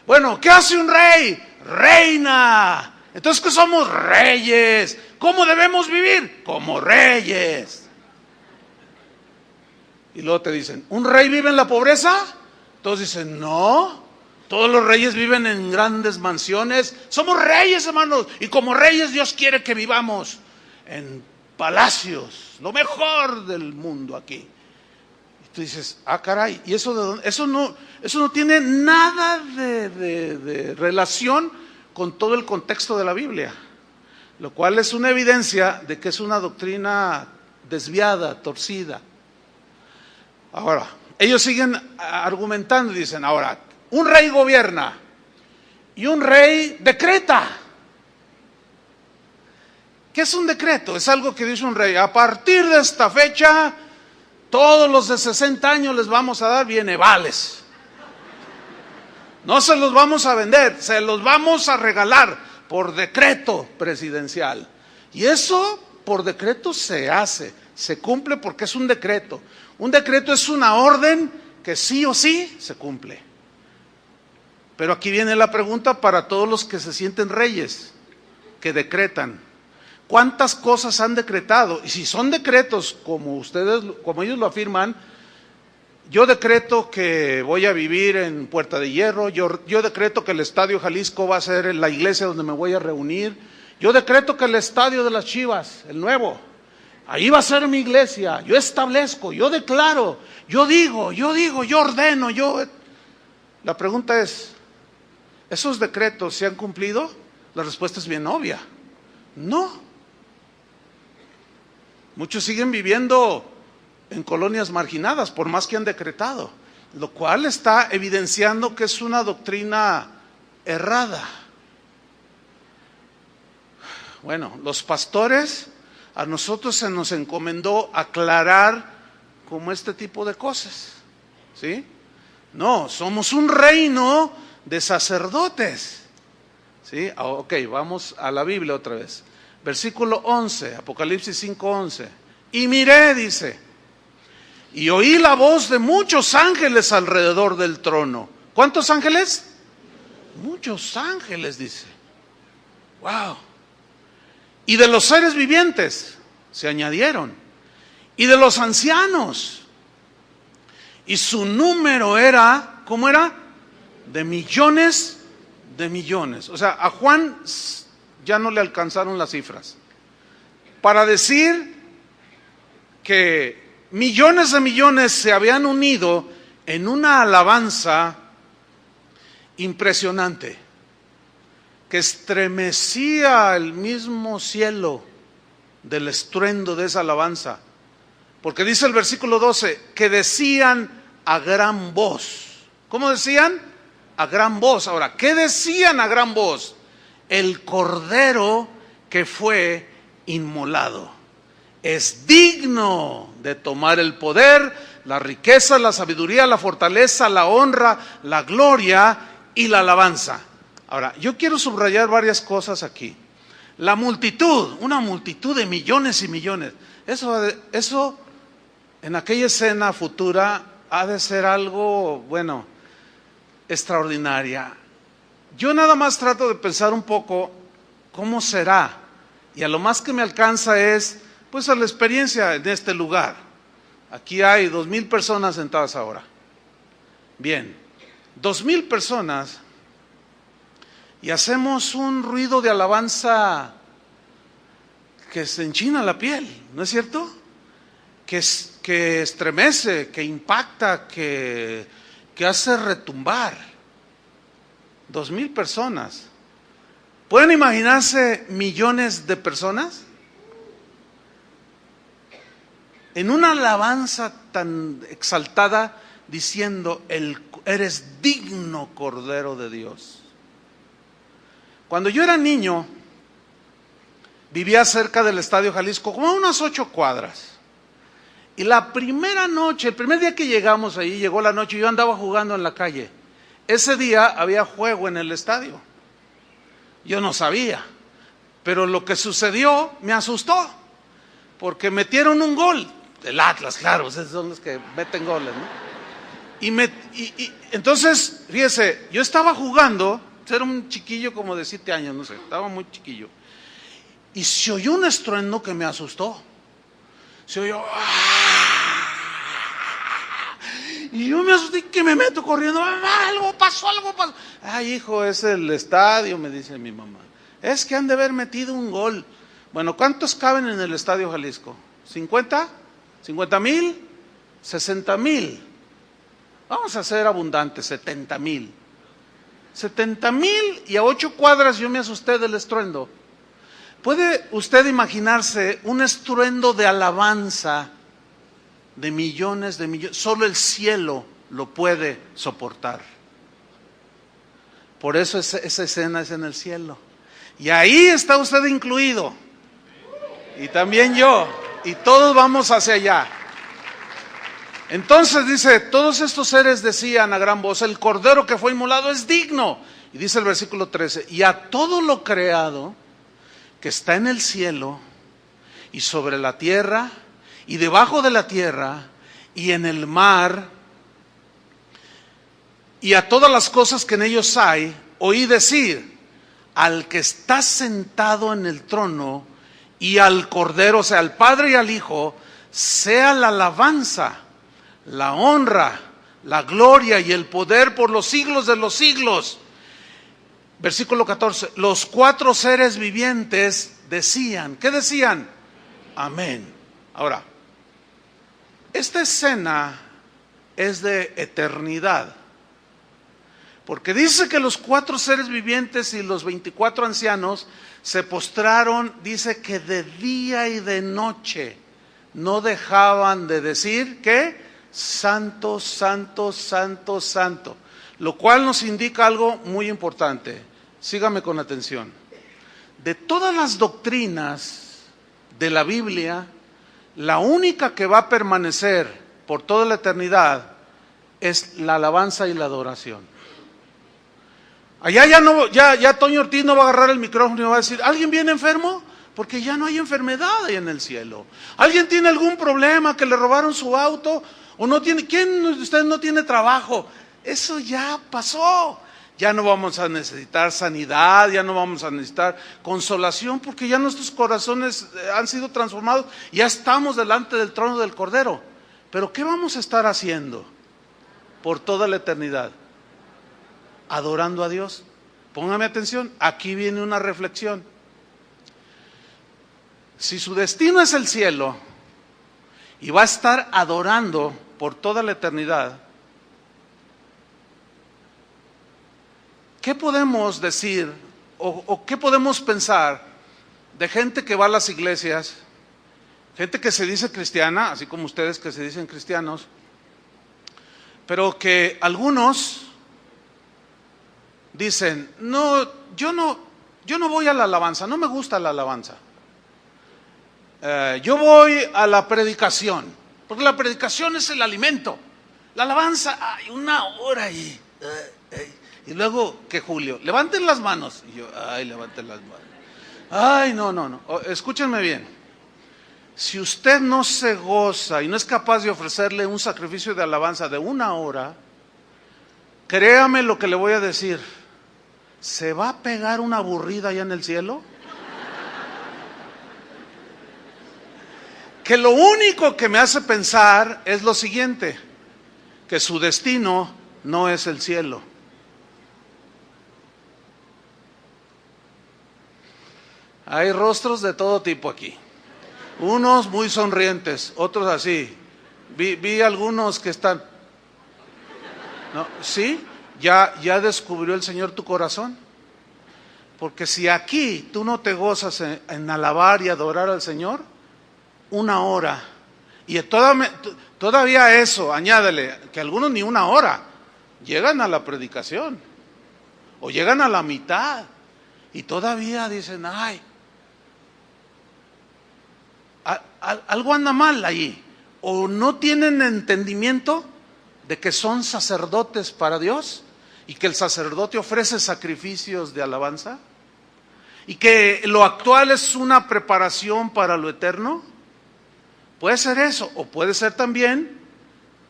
A: Bueno, ¿qué hace un rey? Reina. Entonces, ¿qué somos? Reyes. ¿Cómo debemos vivir? Como reyes. Y luego te dicen, ¿un rey vive en la pobreza? Entonces dicen, no. Todos los reyes viven en grandes mansiones. Somos reyes, hermanos. Y como reyes Dios quiere que vivamos en palacios. Lo mejor del mundo aquí. Y tú dices, caray. ¿Y eso de dónde? Eso no tiene nada de relación con todo el contexto de la Biblia. Lo cual es una evidencia de que es una doctrina desviada, torcida. Ahora, ellos siguen argumentando y dicen, ahora, un rey gobierna y un rey decreta. ¿Qué es un decreto? Es algo que dice un rey, a partir de esta fecha, todos los de 60 años les vamos a dar bienevales. No se los vamos a vender, se los vamos a regalar por decreto presidencial. Y eso por decreto se hace, se cumple porque es un decreto. Un decreto es una orden que sí o sí se cumple. Pero aquí viene la pregunta para todos los que se sienten reyes, que decretan. ¿Cuántas cosas han decretado? Y si son decretos como ellos lo afirman, yo decreto que voy a vivir en Puerta de Hierro, yo decreto que el Estadio Jalisco va a ser la iglesia donde me voy a reunir, yo decreto que el Estadio de las Chivas, el nuevo, ahí va a ser mi iglesia, yo establezco, yo declaro, yo digo, yo ordeno, La pregunta es, ¿esos decretos se han cumplido? La respuesta es bien obvia, no. Muchos siguen viviendo en colonias marginadas, por más que han decretado, lo cual está evidenciando que es una doctrina errada. Bueno, los pastores, a nosotros se nos encomendó aclarar como este tipo de cosas, ¿sí? No, somos un reino de sacerdotes, ¿sí? Ok, vamos a la Biblia otra vez. Versículo 11, Apocalipsis 5:11. Y miré, dice, y oí la voz de muchos ángeles alrededor del trono. ¿Cuántos ángeles? Muchos ángeles, dice. Wow. Y de los seres vivientes se añadieron. Y de los ancianos. Y su número era, ¿cómo era? De millones de millones. O sea, a Juan ya no le alcanzaron las cifras. Para decir que millones de millones se habían unido en una alabanza impresionante, que estremecía el mismo cielo del estruendo de esa alabanza. Porque dice el versículo 12, que decían a gran voz. ¿Cómo decían? A gran voz. Ahora, ¿qué decían a gran voz? El Cordero que fue inmolado es digno de tomar el poder, la riqueza, la sabiduría, la fortaleza, la honra, la gloria y la alabanza. Ahora, yo quiero subrayar varias cosas aquí. La multitud, una multitud de millones y millones. Eso en aquella escena futura ha de ser algo, bueno, extraordinaria. Yo nada más trato de pensar un poco cómo será. Y a lo más que me alcanza es, pues, a la experiencia en este lugar. Aquí hay 2,000 personas sentadas ahora. Bien, 2,000 personas y hacemos un ruido de alabanza que se enchina la piel, ¿no es cierto? Que estremece, que impacta, que hace retumbar. 2,000 personas. ¿Pueden imaginarse millones de personas? En una alabanza tan exaltada diciendo, eres digno, Cordero de Dios. Cuando yo era niño, vivía cerca del Estadio Jalisco, como a unas 8 cuadras. Y la primera noche, el primer día que llegamos ahí, llegó la noche, yo andaba jugando en la calle. Ese día había juego en el estadio. Yo no sabía, pero lo que sucedió me asustó, porque metieron un gol. El Atlas, claro, esos son los que meten goles, ¿no? Y entonces, fíjese, yo estaba jugando, era un chiquillo como de 7 años, no sé, estaba muy chiquillo. Y se oyó un estruendo que me asustó. Se oyó, ¡ah! Y yo me asusté, que me meto corriendo, algo pasó. Ay, hijo, es el estadio, me dice mi mamá. Es que han de haber metido un gol. Bueno, ¿cuántos caben en el Estadio Jalisco? ¿50? ¿50,000? ¿60,000? Vamos a ser abundantes, 70,000. 70,000 y a 8 cuadras yo me asusté del estruendo. ¿Puede usted imaginarse un estruendo de alabanza de millones de millones? Solo el cielo lo puede soportar. Por eso esa escena es en el cielo. Y ahí está usted incluido. Y también yo. Y todos vamos hacia allá. Entonces dice, todos estos seres decían a gran voz, el Cordero que fue inmolado es digno. Y dice el versículo 13, y a todo lo creado que está en el cielo y sobre la tierra y debajo de la tierra y en el mar y a todas las cosas que en ellos hay, oí decir, al que está sentado en el trono y al Cordero, o sea, al Padre y al Hijo, sea la alabanza, la honra, la gloria y el poder por los siglos de los siglos. Versículo 14, los 4 seres vivientes decían, ¿qué decían? Amén. Ahora, esta escena es de eternidad, porque dice que los 4 seres vivientes y los 24 ancianos se postraron, dice que de día y de noche no dejaban de decir, ¿qué? Santo, santo, santo, santo. Lo cual nos indica algo muy importante. Sígame con atención. De todas las doctrinas de la Biblia, la única que va a permanecer por toda la eternidad es la alabanza y la adoración. Allá ya Toño Ortiz no va a agarrar el micrófono y va a decir, ¿alguien viene enfermo? Porque ya no hay enfermedad ahí en el cielo. ¿Alguien tiene algún problema, que le robaron su auto? ¿O no tiene? ¿Quién de ustedes no tiene trabajo? Eso ya pasó. Ya no vamos a necesitar sanidad, ya no vamos a necesitar consolación, porque ya nuestros corazones han sido transformados, ya estamos delante del trono del Cordero. Pero ¿qué vamos a estar haciendo por toda la eternidad? Adorando a Dios. Póngame atención, aquí viene una reflexión. Si su destino es el cielo y va a estar adorando por toda la eternidad, ¿qué podemos decir o qué podemos pensar de gente que va a las iglesias, gente que se dice cristiana, así como ustedes que se dicen cristianos, pero que algunos dicen, no, yo no voy a la alabanza, no me gusta la alabanza. Yo voy a la predicación, porque la predicación es el alimento. La alabanza, hay una hora ahí. Y luego, que Julio, levanten las manos. Y yo, levanten las manos. No. Escúchenme bien. Si usted no se goza y no es capaz de ofrecerle un sacrificio de alabanza de una hora, créame lo que le voy a decir. ¿Se va a pegar una aburrida allá en el cielo? Que lo único que me hace pensar es lo siguiente, que su destino no es el cielo. Hay rostros de todo tipo aquí. Unos muy sonrientes, otros así. Vi algunos que están... ¿No? ¿Sí? ¿Ya descubrió el Señor tu corazón? Porque si aquí tú no te gozas en alabar y adorar al Señor, una hora, y todavía eso, añádele, que algunos ni una hora, llegan a la predicación, o llegan a la mitad, y todavía dicen, algo anda mal ahí, o no tienen entendimiento de que son sacerdotes para Dios, y que el sacerdote ofrece sacrificios de alabanza, y que lo actual es una preparación para lo eterno. Puede ser eso, o puede ser también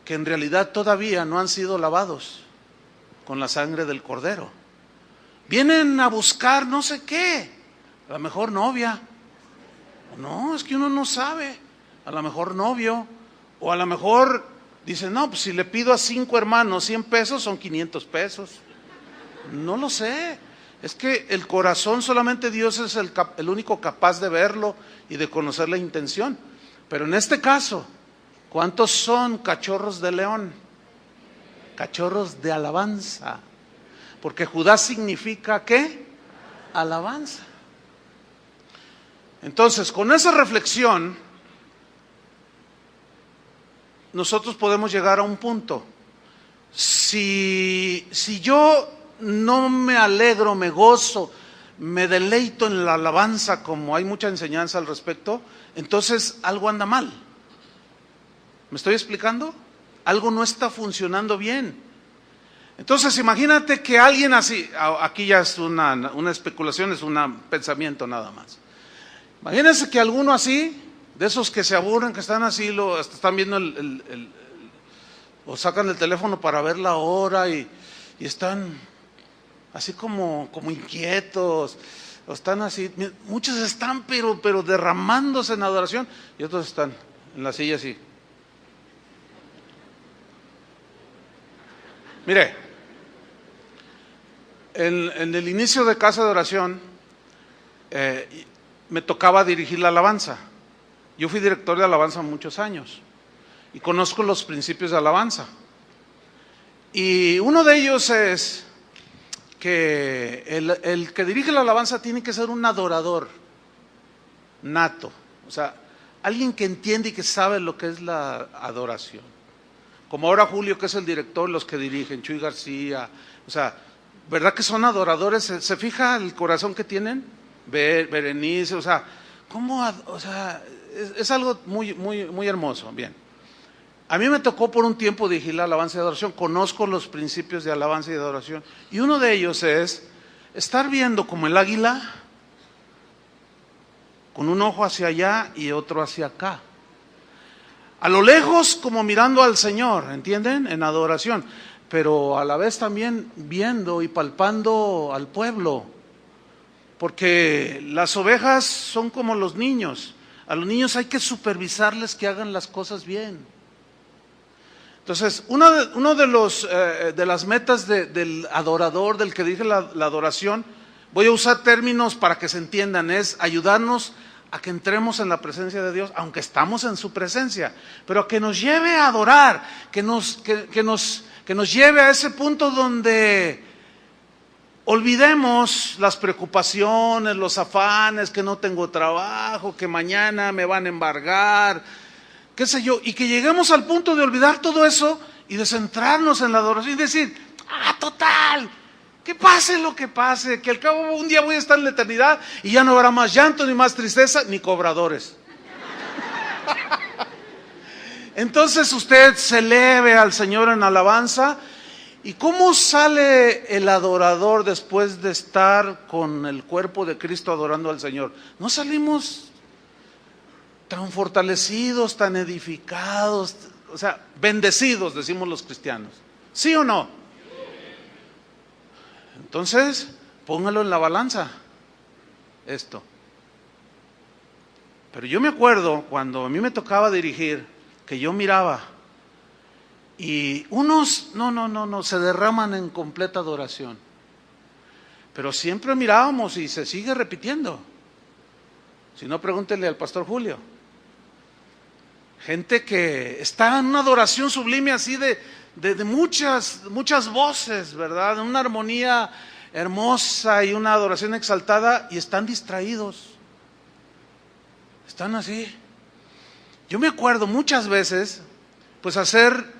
A: que en realidad todavía no han sido lavados con la sangre del Cordero. Vienen a buscar no sé qué, a lo mejor novia. No, es que uno no sabe, a lo mejor novio, o a lo mejor dice, no, pues si le pido a 5 hermanos 100 pesos, son 500 pesos. No lo sé, es que el corazón solamente Dios es el único capaz de verlo y de conocer la intención. Pero en este caso, ¿cuántos son cachorros de león? Cachorros de alabanza. Porque Judá significa ¿qué? Alabanza. Entonces, con esa reflexión, nosotros podemos llegar a un punto. Si yo no me alegro, me gozo, me deleito en la alabanza, como hay mucha enseñanza al respecto, entonces algo anda mal. ¿Me estoy explicando? Algo no está funcionando bien. Entonces imagínate que alguien así, aquí ya es una especulación, es un pensamiento nada más. Imagínense que alguno así, de esos que se aburren, que están así, están viendo o sacan el teléfono para ver la hora y están así como inquietos, o están así, muchos están pero derramándose en adoración, y otros están en la silla así. Mire, en el inicio de Casa de Oración me tocaba dirigir la alabanza. Yo fui director de alabanza muchos años y conozco los principios de alabanza. Y uno de ellos es que el que dirige la alabanza tiene que ser un adorador nato, o sea, alguien que entiende y que sabe lo que es la adoración. como ahora Julio, que es el director, los que dirigen, Chuy García, o sea, ¿verdad que son adoradores? ¿Se fija el corazón que tienen? Berenice, o sea, ¿cómo? O sea, es algo muy, muy, muy hermoso. Bien. A mí me tocó por un tiempo dirigir la alabanza y adoración, conozco los principios de alabanza y adoración, y uno de ellos es estar viendo como el águila, con un ojo hacia allá y otro hacia acá. A lo lejos como mirando al Señor, ¿entienden? En adoración, pero a la vez también viendo y palpando al pueblo, porque las ovejas son como los niños, a los niños hay que supervisarles que hagan las cosas bien. Entonces, uno de las metas del adorador, del que dirige la adoración, voy a usar términos para que se entiendan, es ayudarnos a que entremos en la presencia de Dios, aunque estamos en su presencia, pero que nos lleve a adorar, que nos lleve a ese punto donde olvidemos las preocupaciones, los afanes, que no tengo trabajo, que mañana me van a embargar, qué sé yo, y que lleguemos al punto de olvidar todo eso y de centrarnos en la adoración y decir, total, que pase lo que pase, que al cabo un día voy a estar en la eternidad y ya no habrá más llanto, ni más tristeza, ni cobradores. Entonces usted se eleve al Señor en alabanza. ¿Y cómo sale el adorador después de estar con el cuerpo de Cristo adorando al Señor? ¿No salimos tan fortalecidos, tan edificados, o sea, bendecidos, decimos los cristianos? ¿Sí o no? Entonces, póngalo en la balanza, esto. Pero yo me acuerdo cuando a mí me tocaba dirigir, que yo miraba, y unos, no, se derraman en completa adoración. Pero siempre mirábamos y se sigue repitiendo. Si no, pregúntenle al pastor Julio. Gente que está en una adoración sublime así de muchas voces, ¿verdad? Una armonía hermosa y una adoración exaltada, y están distraídos. Están así. Yo me acuerdo muchas veces, pues hacer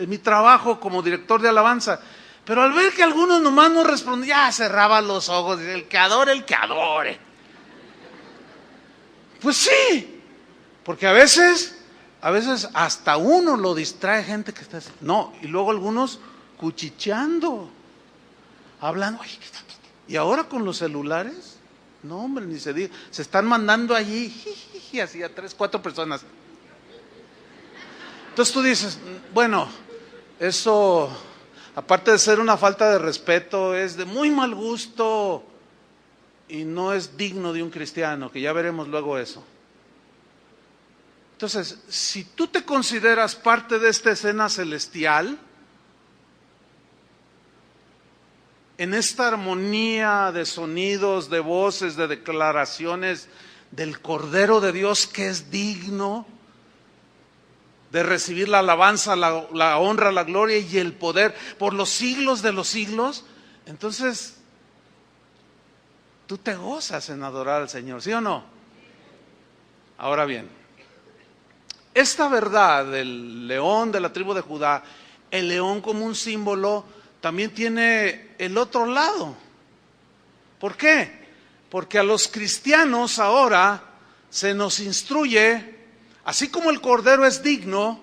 A: mi trabajo como director de alabanza, pero al ver que algunos nomás no respondían, ya cerraba los ojos, el que adore, el que adore. Pues sí, porque a veces hasta uno lo distrae gente que está así. No, y luego algunos cuchicheando, hablando, y ahora con los celulares, no hombre, ni se diga, se están mandando allí, así a 3, 4 personas. Entonces tú dices, bueno, eso, aparte de ser una falta de respeto, es de muy mal gusto y no es digno de un cristiano, que ya veremos luego eso. Entonces, si tú te consideras parte de esta escena celestial, en esta armonía de sonidos, de voces, de declaraciones del Cordero de Dios, que es digno de recibir la alabanza, la honra, la gloria y el poder por los siglos de los siglos, entonces tú te gozas en adorar al Señor, ¿sí o no? Ahora bien, esta verdad del león de la tribu de Judá, el león como un símbolo, también tiene el otro lado. ¿Por qué? Porque a los cristianos ahora se nos instruye, así como el Cordero es digno,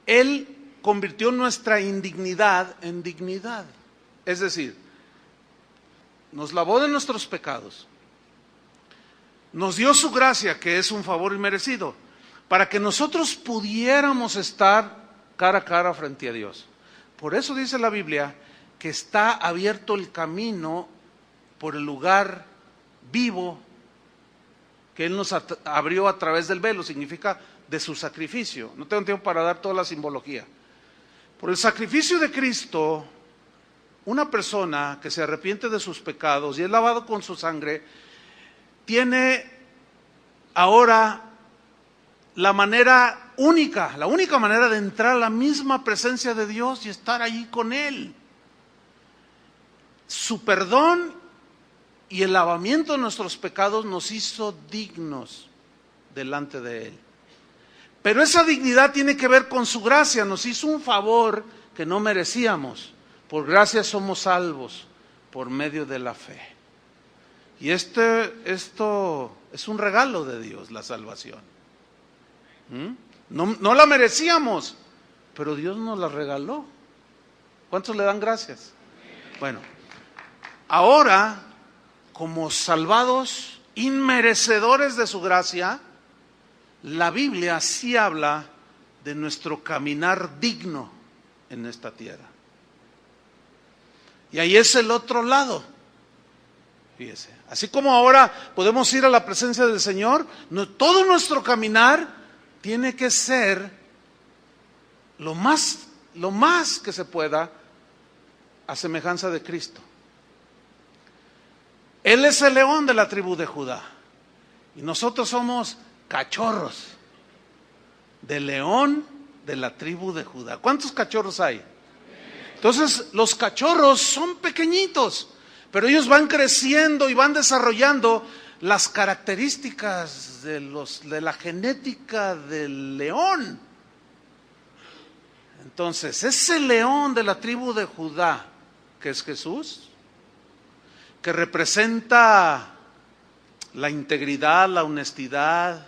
A: Él convirtió nuestra indignidad en dignidad. Es decir, nos lavó de nuestros pecados, nos dio su gracia, que es un favor inmerecido, para que nosotros pudiéramos estar cara a cara frente a Dios. Por eso dice la Biblia que está abierto el camino por el lugar vivo que Él nos abrió a través del velo, significa de su sacrificio. No tengo tiempo para dar toda la simbología. Por el sacrificio de Cristo, una persona que se arrepiente de sus pecados y es lavado con su sangre, tiene ahora la manera única, la única manera de entrar a la misma presencia de Dios y estar allí con Él. Su perdón y el lavamiento de nuestros pecados nos hizo dignos delante de Él. Pero esa dignidad tiene que ver con su gracia. Nos hizo un favor que no merecíamos. Por gracia somos salvos por medio de la fe. Y esto es un regalo de Dios, la salvación. No la merecíamos, pero Dios nos la regaló. ¿Cuántos le dan gracias? Bueno, ahora, como salvados, inmerecedores de su gracia, la Biblia sí habla de nuestro caminar digno en esta tierra. Y ahí es el otro lado. Fíjese, así como ahora podemos ir a la presencia del Señor, todo nuestro caminar tiene que ser lo más que se pueda a semejanza de Cristo. Él es el león de la tribu de Judá y nosotros somos cachorros del león de la tribu de Judá. ¿Cuántos cachorros hay? Entonces los cachorros son pequeñitos, pero ellos van creciendo y van desarrollando las características de la genética del león. Entonces, ese león de la tribu de Judá, que es Jesús, que representa la integridad, la honestidad,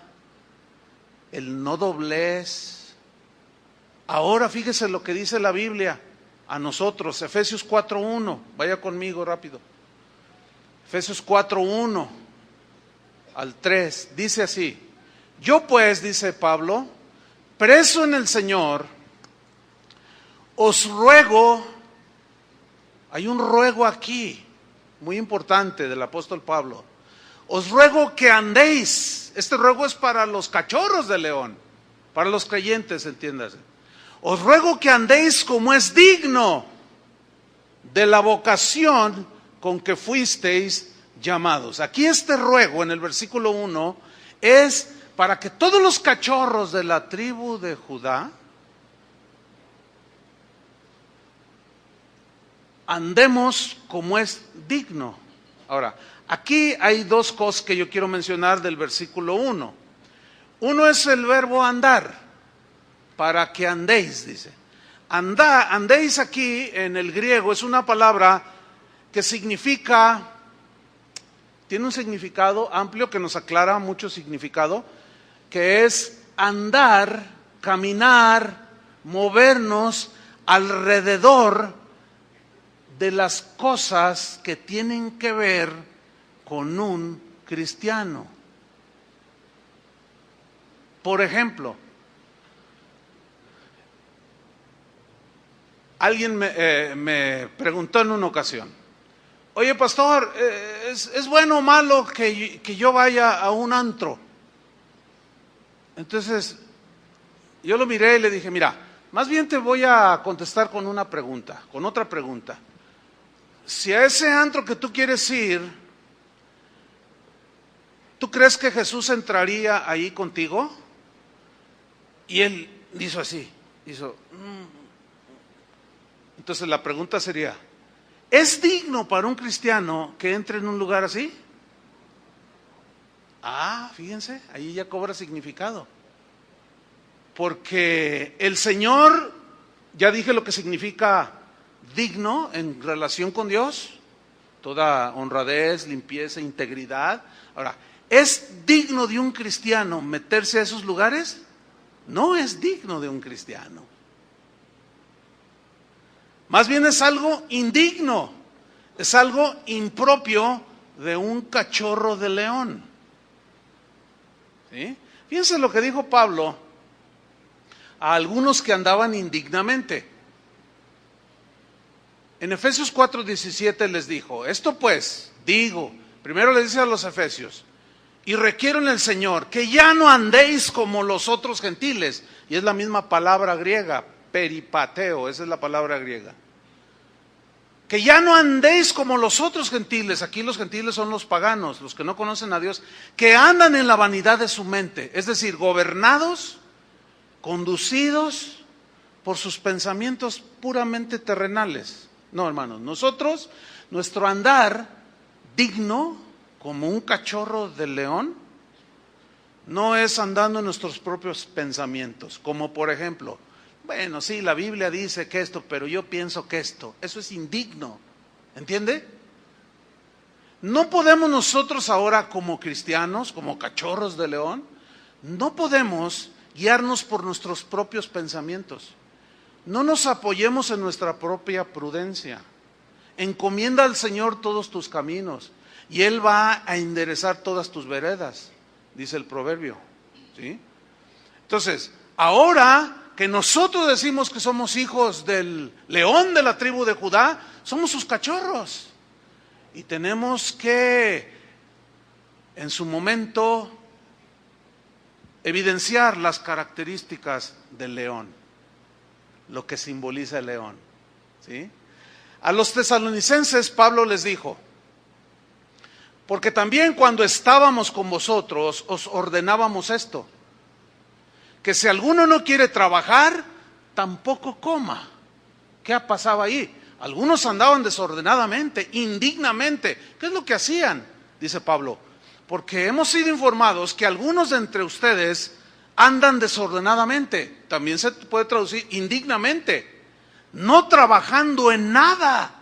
A: el no doblez. Ahora fíjese lo que dice la Biblia a nosotros, Efesios 4:1, vaya conmigo rápido. Efesios 4:1 al 3, dice así: yo pues, dice Pablo, preso en el Señor, os ruego, hay un ruego aquí, muy importante del apóstol Pablo, os ruego que andéis, este ruego es para los cachorros de león, para los creyentes, entiéndase, os ruego que andéis como es digno de la vocación con que fuisteis llamados. Aquí este ruego en el versículo 1 es para que todos los cachorros de la tribu de Judá andemos como es digno. Ahora, aquí hay dos cosas que yo quiero mencionar del versículo 1. Uno es el verbo andar, para que andéis, dice. Andéis aquí en el griego es una palabra que significa, tiene un significado amplio que nos aclara mucho significado, que es andar, caminar, movernos alrededor de las cosas que tienen que ver con un cristiano. Por ejemplo, alguien me preguntó en una ocasión: oye pastor, ¿es bueno o malo que yo vaya a un antro? Entonces yo lo miré y le dije: mira, más bien te voy a contestar con una pregunta, con otra pregunta. Si a ese antro que tú quieres ir, ¿tú crees que Jesús entraría ahí contigo? Y él hizo así, Entonces la pregunta sería: ¿es digno para un cristiano que entre en un lugar así? Fíjense, ahí ya cobra significado. Porque el Señor, ya dije lo que significa digno en relación con Dios, toda honradez, limpieza, integridad. Ahora, ¿es digno de un cristiano meterse a esos lugares? No es digno de un cristiano. Más bien es algo indigno, es algo impropio de un cachorro de león. ¿Sí? Fíjense lo que dijo Pablo a algunos que andaban indignamente. En Efesios 4:17 les dijo: esto pues, digo, primero le dice a los efesios, y requiero en el Señor que ya no andéis como los otros gentiles. Y es la misma palabra griega, peripateo, esa es la palabra griega. Que ya no andéis como los otros gentiles. Aquí los gentiles son los paganos, los que no conocen a Dios, que andan en la vanidad de su mente. Es decir, gobernados, conducidos por sus pensamientos puramente terrenales. No, hermanos, nosotros, nuestro andar digno como un cachorro de león, no es andando en nuestros propios pensamientos, como por ejemplo, bueno, sí, la Biblia dice que esto, pero yo pienso que esto, eso es indigno, ¿entiende? No podemos nosotros ahora como cristianos, como cachorros de león, no podemos guiarnos por nuestros propios pensamientos. No nos apoyemos en nuestra propia prudencia. Encomienda al Señor todos tus caminos y Él va a enderezar todas tus veredas, dice el proverbio, ¿sí? Entonces, ahora que nosotros decimos que somos hijos del león de la tribu de Judá, somos sus cachorros. Y tenemos que, en su momento, evidenciar las características del león, lo que simboliza el león, ¿sí? A los tesalonicenses Pablo les dijo, porque también cuando estábamos con vosotros os ordenábamos esto, que si alguno no quiere trabajar, tampoco coma. ¿Qué pasaba ahí? Algunos andaban desordenadamente, indignamente. ¿Qué es lo que hacían? Dice Pablo, porque hemos sido informados que algunos de entre ustedes andan desordenadamente. También se puede traducir indignamente, no trabajando en nada,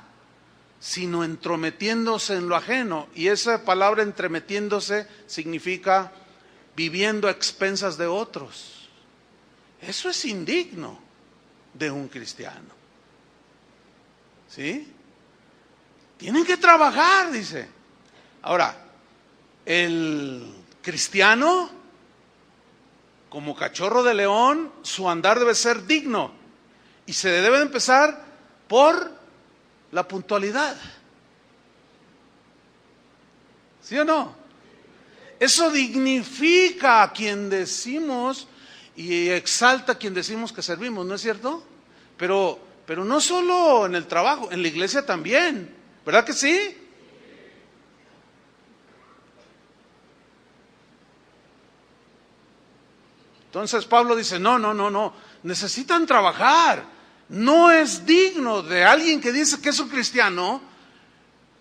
A: sino entrometiéndose en lo ajeno. Y esa palabra entremetiéndose significa viviendo a expensas de otros. Eso es indigno de un cristiano, ¿sí? Tienen que trabajar, dice. Ahora, el cristiano, como cachorro de león, su andar debe ser digno. Y se debe de empezar por la puntualidad. ¿Sí o no? Eso dignifica a quien decimos y exalta a quien decimos que servimos, ¿no es cierto? Pero no solo en el trabajo, en la iglesia también, ¿verdad que sí? Entonces Pablo dice, no, necesitan trabajar. No es digno de alguien que dice que es un cristiano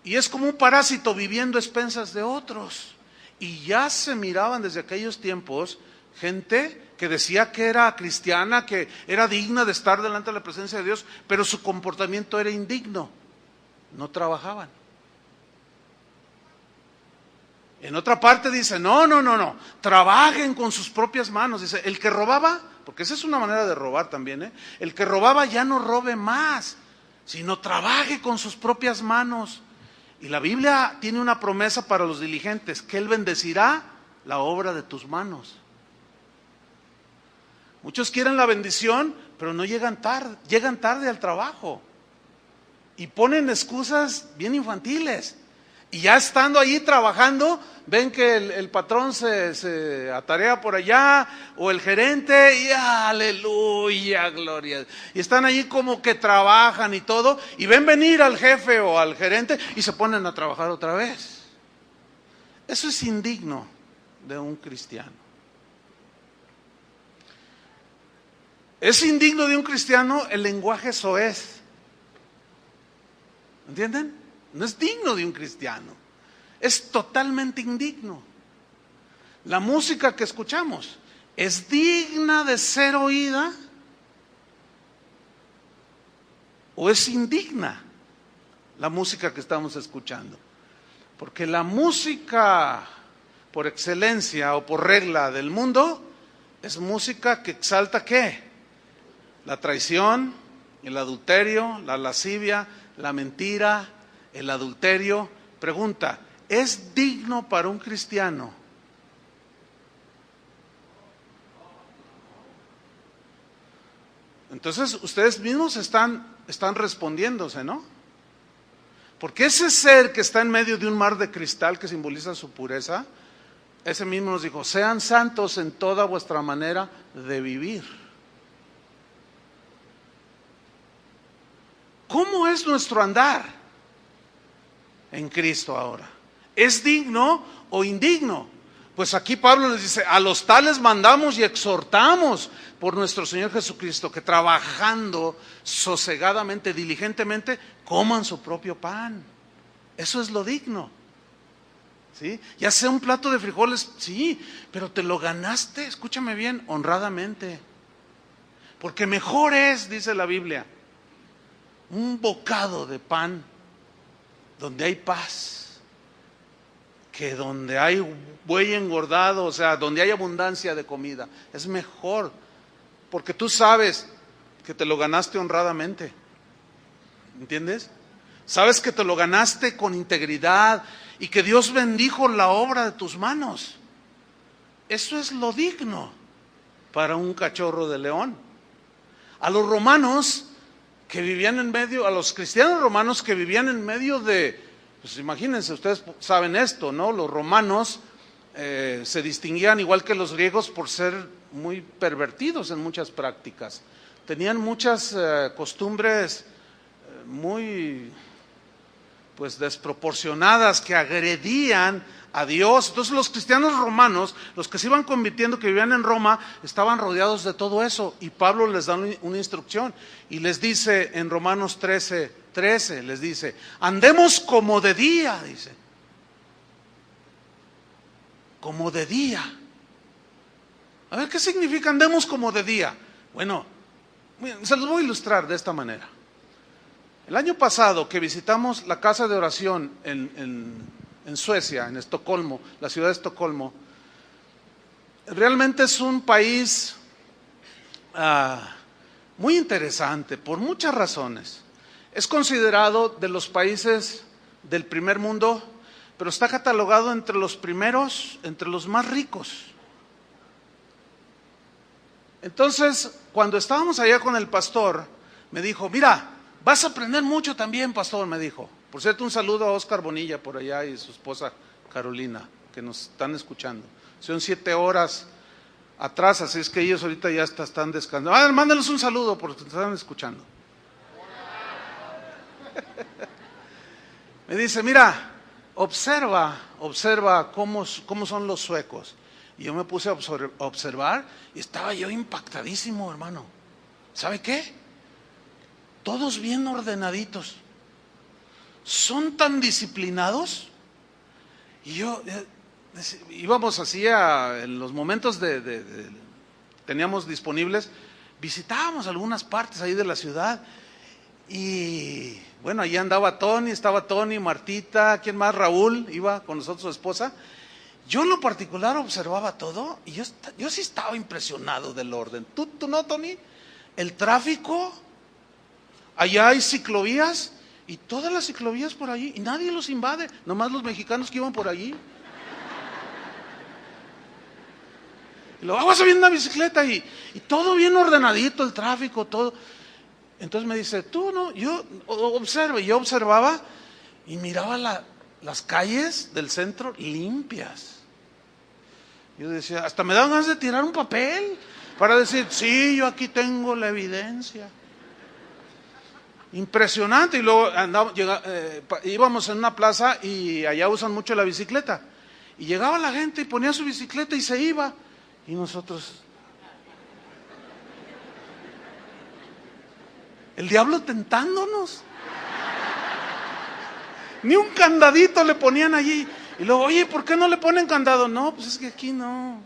A: y es como un parásito viviendo a expensas de otros. Y ya se miraban desde aquellos tiempos gente que decía que era cristiana, que era digna de estar delante de la presencia de Dios, pero su comportamiento era indigno. No trabajaban. En otra parte dice, no, trabajen con sus propias manos. Dice, el que robaba, porque esa es una manera de robar también, el que robaba ya no robe más, sino trabaje con sus propias manos. Y la Biblia tiene una promesa para los diligentes, que Él bendecirá la obra de tus manos. Muchos quieren la bendición, pero no llegan tarde al trabajo. Y ponen excusas bien infantiles. Y ya estando allí trabajando, ven que el patrón se atarea por allá, o el gerente, y aleluya, gloria. Y están allí como que trabajan y todo, y ven venir al jefe o al gerente, y se ponen a trabajar otra vez. Eso es indigno de un cristiano. Es indigno de un cristiano el lenguaje soez. ¿Entienden? No es digno de un cristiano. Es totalmente indigno. La música que escuchamos es digna de ser oída o es indigna la música que estamos escuchando. Porque la música por excelencia o por regla del mundo es música que exalta ¿qué? La traición, el adulterio, la lascivia, la mentira, el adulterio. Pregunta, ¿es digno para un cristiano? Entonces ustedes mismos están respondiéndose, ¿no? Porque ese ser que está en medio de un mar de cristal que simboliza su pureza, ese mismo nos dijo, sean santos en toda vuestra manera de vivir. ¿Cómo es nuestro andar en Cristo ahora? ¿Es digno o indigno? Pues aquí Pablo les dice, a los tales mandamos y exhortamos por nuestro Señor Jesucristo, que trabajando sosegadamente, diligentemente, coman su propio pan. Eso es lo digno. ¿sí? Ya sea un plato de frijoles, sí, pero te lo ganaste, escúchame bien, honradamente. Porque mejor es, dice la Biblia, un bocado de pan donde hay paz, que donde hay buey engordado, o sea, donde hay abundancia de comida. Es mejor, porque tú sabes que te lo ganaste honradamente. ¿Entiendes? Sabes que te lo ganaste con integridad y que Dios bendijo la obra de tus manos. Eso es lo digno para un cachorro de león. A los romanos que vivían en medio, a los cristianos romanos que vivían en medio de, pues imagínense, ustedes saben esto, ¿no? Los romanos se distinguían igual que los griegos por ser muy pervertidos en muchas prácticas. Tenían muchas costumbres muy pues desproporcionadas que agredían a Dios. Entonces los cristianos romanos, los que se iban convirtiendo, que vivían en Roma, estaban rodeados de todo eso, y Pablo les da una instrucción y les dice en Romanos 13, les dice: andemos como de día, dice, como de día. A ver, ¿qué significa andemos como de día? Bueno, se los voy a ilustrar de esta manera. El año pasado que visitamos la casa de oración en Suecia, en Estocolmo, la ciudad de Estocolmo, realmente es un país muy interesante por muchas razones. Es considerado de los países del primer mundo, pero está catalogado entre los primeros, entre los más ricos. Entonces, cuando estábamos allá con el pastor, me dijo: mira, vas a aprender mucho también, pastor, me dijo. Por cierto, un saludo a Oscar Bonilla por allá y su esposa Carolina, que nos están escuchando. Son 7 horas atrás, así es que ellos ahorita ya están descansando. Mándanos un saludo porque te están escuchando. Me dice: mira, observa cómo son los suecos. Y yo me puse a observar y estaba yo impactadísimo, hermano. ¿Sabe qué? Todos bien ordenaditos. Son tan disciplinados. Y yo, íbamos así en los momentos teníamos disponibles, visitábamos algunas partes ahí de la ciudad. Y bueno, allí andaba Tony, estaba Tony, Martita, ¿quién más? Raúl, iba con nosotros, su esposa. Yo en lo particular observaba todo y yo sí estaba impresionado del orden. ¿Tú no, Tony? El tráfico, allá hay ciclovías y todas las ciclovías por allí y nadie los invade, nomás los mexicanos que iban por allí. Y luego vas subiendo una bicicleta y todo bien ordenadito, el tráfico, todo. Entonces me dice: tú no, yo observo. Y yo observaba y miraba las calles del centro limpias. Yo decía, hasta me daban ganas de tirar un papel para decir: sí, yo aquí tengo la evidencia. Impresionante. Y luego íbamos en una plaza y allá usan mucho la bicicleta. Y llegaba la gente y ponía su bicicleta y se iba. Y nosotros... el diablo tentándonos. Ni un candadito le ponían allí. Y luego: oye, ¿por qué no le ponen candado? No, pues es que aquí no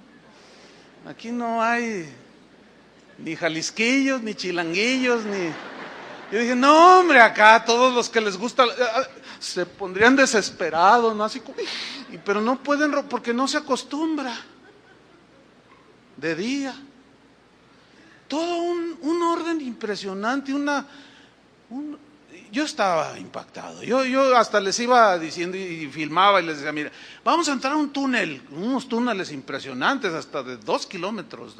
A: hay ni jalisquillos, ni chilanguillos, ni... Yo dije: no, hombre, acá todos los que les gusta se pondrían desesperados, ¿no? Así como... pero no pueden, porque no se acostumbra. De día. Todo un orden impresionante, yo estaba impactado. Yo hasta les iba diciendo y filmaba y les decía: mira, vamos a entrar a un túnel, unos túneles impresionantes, hasta de 2 kilómetros.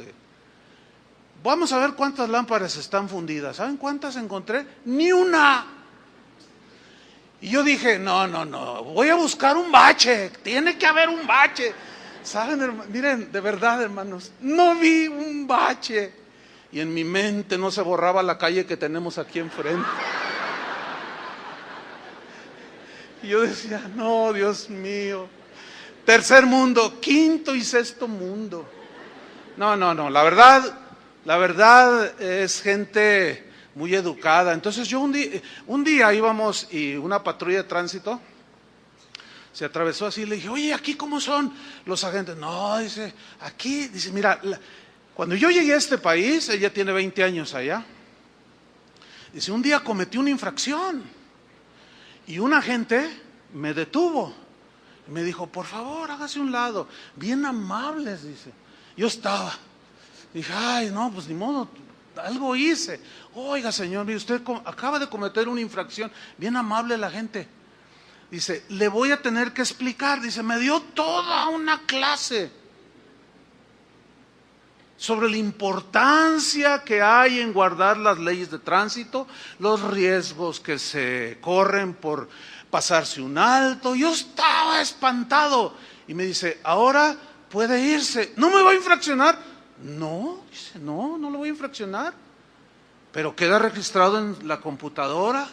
A: Vamos a ver cuántas lámparas están fundidas. ¿Saben cuántas encontré? Ni una. Y yo dije: no, voy a buscar un bache, tiene que haber un bache. ¿Saben, miren, de verdad, hermanos, no vi un bache. Y en mi mente no se borraba la calle que tenemos aquí enfrente. Y yo decía: no, Dios mío, tercer mundo, quinto y sexto mundo. No, la verdad es gente muy educada. Entonces yo un día íbamos y una patrulla de tránsito Se atravesó así, le dije, oye, ¿aquí cómo son los agentes? No, dice, aquí, dice, mira, cuando yo llegué a este país, ella tiene 20 años allá, dice, un día cometí una infracción y un agente me detuvo. Me dijo, por favor, hágase un lado. Bien amables, dice. Yo estaba. Dije, ay, no, pues ni modo, algo hice. Oiga, señor, mire, usted acaba de cometer una infracción. Bien amable la gente. Dice, le voy a tener que explicar. Dice, me dio toda una clase sobre la importancia que hay en guardar las leyes de tránsito, los riesgos que se corren por pasarse un alto. Yo estaba espantado y me dice, ahora puede irse. ¿No me va a infraccionar? No, dice, no lo voy a infraccionar, pero queda registrado en la computadora.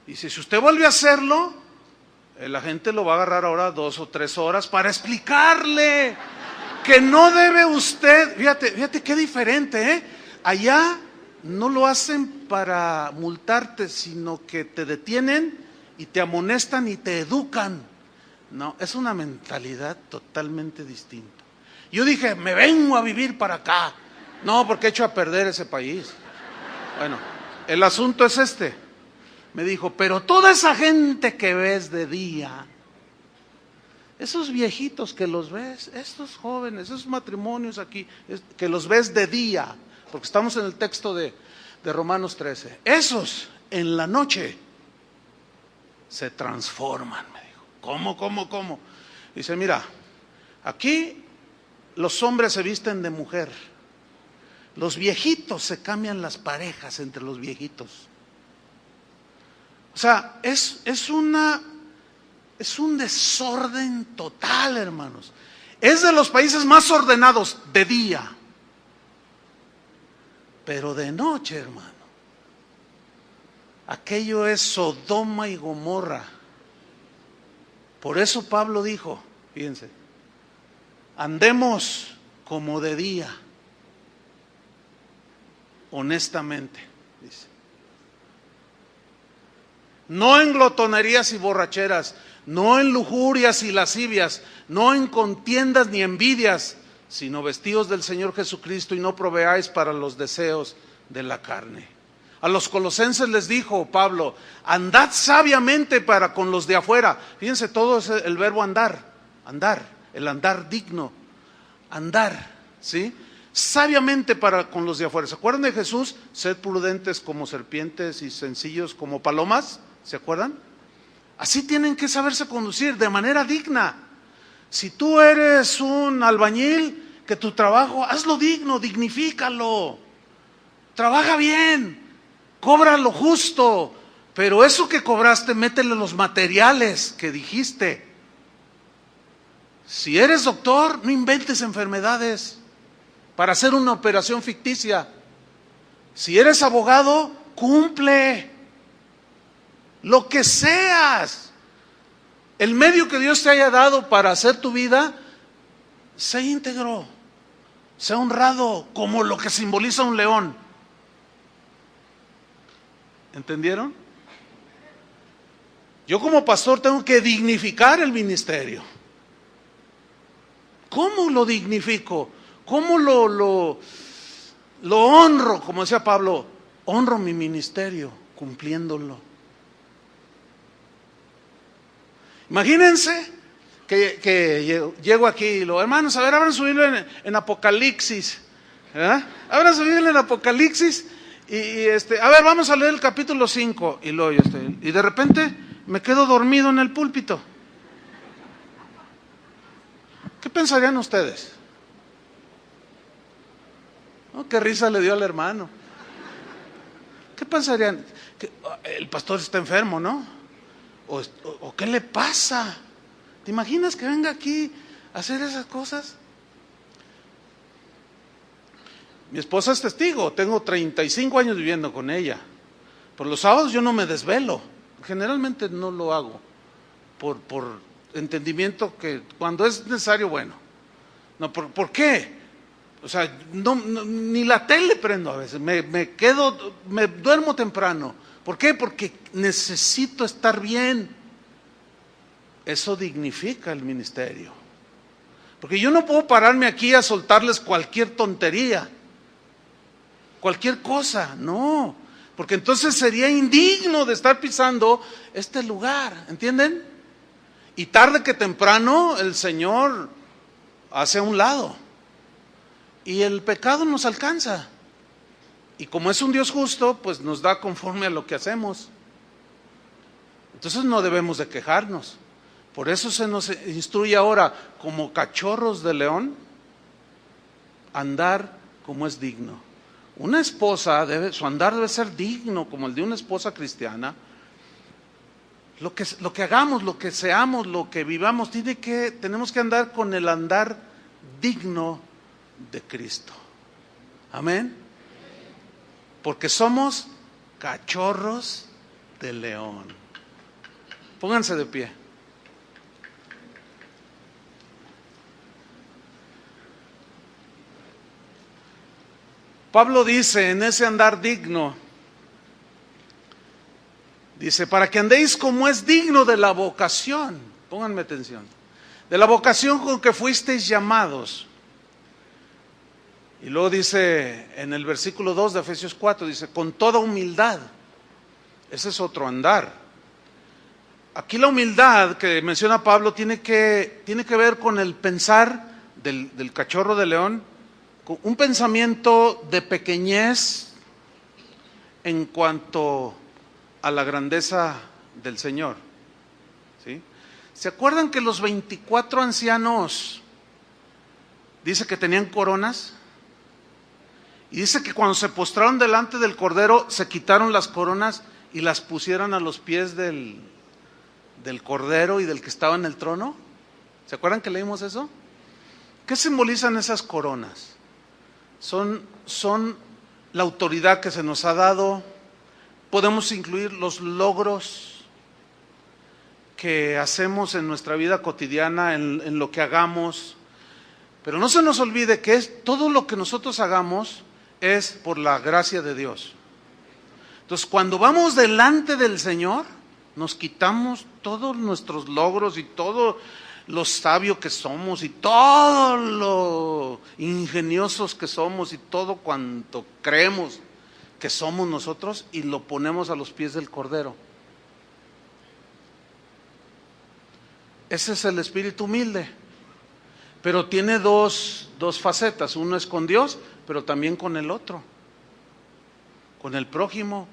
A: Dice, si usted vuelve a hacerlo, el agente lo va a agarrar ahora 2 o 3 horas para explicarle que no debe usted, fíjate qué diferente, ¿eh? Allá no lo hacen para multarte, sino que te detienen y te amonestan y te educan. No, es una mentalidad totalmente distinta. Yo dije, me vengo a vivir para acá. No, porque he hecho a perder ese país. Bueno, el asunto es este. Me dijo, pero toda esa gente que ves de día, esos viejitos que los ves, estos jóvenes, esos matrimonios aquí, que los ves de día, porque estamos en el texto de Romanos 13, esos en la noche se transforman, me dijo. ¿Cómo? Dice, mira, aquí los hombres se visten de mujer, los viejitos se cambian las parejas entre los viejitos. O sea, es un desorden total, hermanos. Es de los países más ordenados de día, pero de noche, hermano, aquello es Sodoma y Gomorra. Por eso Pablo dijo, fíjense, andemos como de día, honestamente, dice. No en glotonerías y borracheras, no en lujurias y lascivias, no en contiendas ni envidias, sino vestidos del Señor Jesucristo y no proveáis para los deseos de la carne. A los colosenses les dijo Pablo, andad sabiamente para con los de afuera. Fíjense, todo es el verbo andar, el andar digno, andar, ¿sí? Sabiamente para con los de afuera. ¿Se acuerdan de Jesús? Sed prudentes como serpientes y sencillos como palomas. ¿Se acuerdan? Así tienen que saberse conducir, de manera digna. Si tú eres un albañil, que tu trabajo, hazlo digno, dignifícalo. Trabaja bien, cobra lo justo, pero eso que cobraste, métele los materiales que dijiste. Si eres doctor, no inventes enfermedades para hacer una operación ficticia. Si eres abogado, cumple. Lo que seas, el medio que Dios te haya dado para hacer tu vida, sé íntegro, sé honrado, como lo que simboliza un león. ¿Entendieron? Yo como pastor tengo que dignificar el ministerio. ¿Cómo lo dignifico? ¿Cómo lo honro? Como decía Pablo, honro mi ministerio cumpliéndolo. Imagínense que llego aquí y lo, hermanos, a ver, abran su Biblia en Apocalipsis. Abran su Biblia en Apocalipsis y a ver, vamos a leer el capítulo 5. Y de repente me quedo dormido en el púlpito. ¿Qué pensarían ustedes? Oh, qué risa le dio al hermano. ¿Qué pensarían? Que el pastor está enfermo, ¿no? ¿O qué le pasa? ¿Te imaginas que venga aquí a hacer esas cosas? Mi esposa es testigo, tengo 35 años viviendo con ella. Por los sábados yo no me desvelo, generalmente no lo hago, por entendimiento que cuando es necesario, bueno. No, ¿por qué? O sea, ni la tele prendo a veces, me duermo temprano. ¿Por qué? Porque necesito estar bien. eso dignifica el ministerio. Porque yo no puedo pararme aquí a soltarles cualquier tontería, cualquier cosa, no. Porque entonces sería indigno de estar pisando este lugar, ¿entienden? Y tarde que temprano el Señor hace a un lado. Y el pecado nos alcanza. Y como es un Dios justo, pues nos da conforme a lo que hacemos. Entonces no debemos de quejarnos. Por eso se nos instruye ahora, como cachorros de león, andar como es digno. Una esposa, su andar debe ser digno, como el de una esposa cristiana. Lo que hagamos, lo que seamos, lo que vivamos, tenemos que andar con el andar digno de Cristo. Amén. Porque somos cachorros de león. Pónganse de pie. Pablo dice en ese andar digno, dice, para que andéis como es digno de la vocación, pónganme atención, de la vocación con que fuisteis llamados. Y luego dice en el versículo 2 de Efesios 4, dice, con toda humildad. Ese es otro andar. Aquí la humildad que menciona Pablo tiene que ver con el pensar del cachorro de león, con un pensamiento de pequeñez en cuanto a la grandeza del Señor. ¿Sí? ¿Se acuerdan que los 24 ancianos dice que tenían coronas? Y dice que cuando se postraron delante del Cordero se quitaron las coronas y las pusieron a los pies del Cordero y del que estaba en el trono. ¿Se acuerdan que leímos eso? ¿Qué simbolizan esas coronas? Son la autoridad que se nos ha dado. Podemos incluir los logros que hacemos en nuestra vida cotidiana, en lo que hagamos. Pero no se nos olvide que todo lo que nosotros hagamos es por la gracia de Dios. Entonces, cuando vamos delante del Señor, nos quitamos todos nuestros logros y todo lo sabio que somos y todo lo ingeniosos que somos y todo cuanto creemos que somos nosotros y lo ponemos a los pies del Cordero. Ese es el espíritu humilde, pero tiene dos facetas. Uno es con Dios, pero también con el otro, con el prójimo.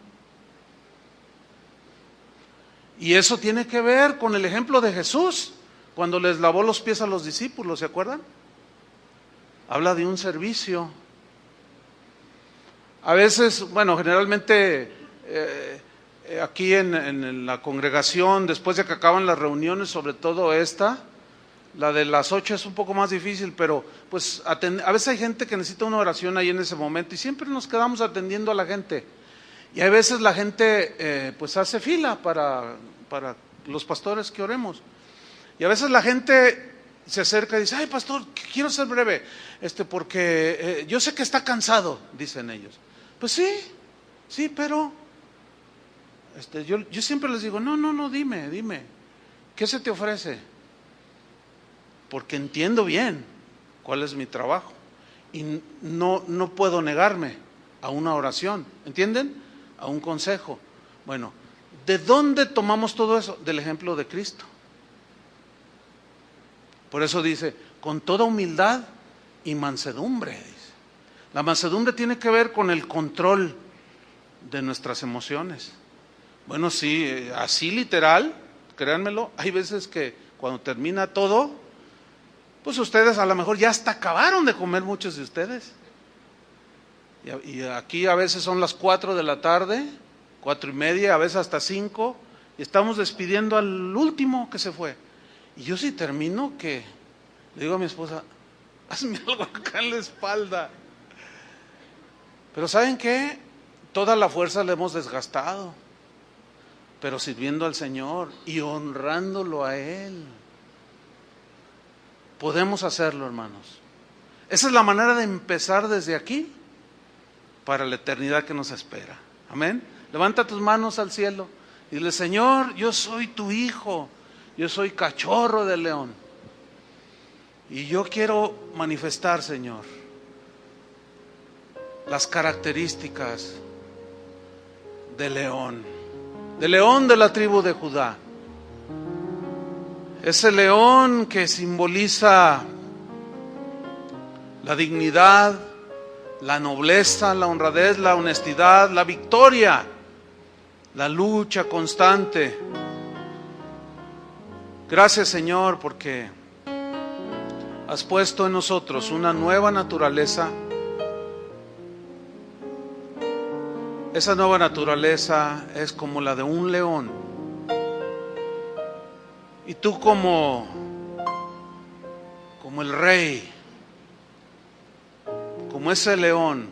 A: Y eso tiene que ver con el ejemplo de Jesús cuando les lavó los pies a los discípulos, ¿se acuerdan? Habla de un servicio. A veces, bueno, generalmente aquí en la congregación, después de que acaban las reuniones, sobre todo esta, la de las 8 es un poco más difícil, pero pues a veces hay gente que necesita una oración ahí en ese momento y siempre nos quedamos atendiendo a la gente. Y a veces la gente pues hace fila para los pastores que oremos. Y a veces la gente se acerca y dice, ay pastor, quiero ser breve, porque yo sé que está cansado, dicen ellos. Pues sí, pero yo siempre les digo, no, dime, ¿qué se te ofrece? Porque entiendo bien cuál es mi trabajo y no puedo negarme a una oración, ¿entienden? A un consejo. Bueno, ¿de dónde tomamos todo eso? Del ejemplo de Cristo. Por eso dice, con toda humildad y mansedumbre. Dice. La mansedumbre tiene que ver con el control de nuestras emociones. Bueno, sí, así literal, créanmelo, hay veces que cuando termina todo, pues ustedes a lo mejor ya hasta acabaron de comer, muchos de ustedes. Y aquí a veces son las 4 de la tarde, 4:30, a veces hasta 5, y estamos despidiendo al último que se fue. Y yo sí termino que le digo a mi esposa, hazme algo acá en la espalda. Pero ¿saben qué? Toda la fuerza la hemos desgastado, pero sirviendo al Señor y honrándolo a Él. Podemos hacerlo, hermanos. Esa es la manera de empezar desde aquí para la eternidad que nos espera. Amén. Levanta tus manos al cielo y dile, Señor, yo soy tu hijo. Yo soy cachorro del león. Y yo quiero manifestar, Señor, las características del león de la tribu de Judá. Ese león que simboliza la dignidad, la nobleza, la honradez, la honestidad, la victoria, la lucha constante. Gracias, Señor, porque has puesto en nosotros una nueva naturaleza. Esa nueva naturaleza es como la de un león. Y tú como el rey, como ese león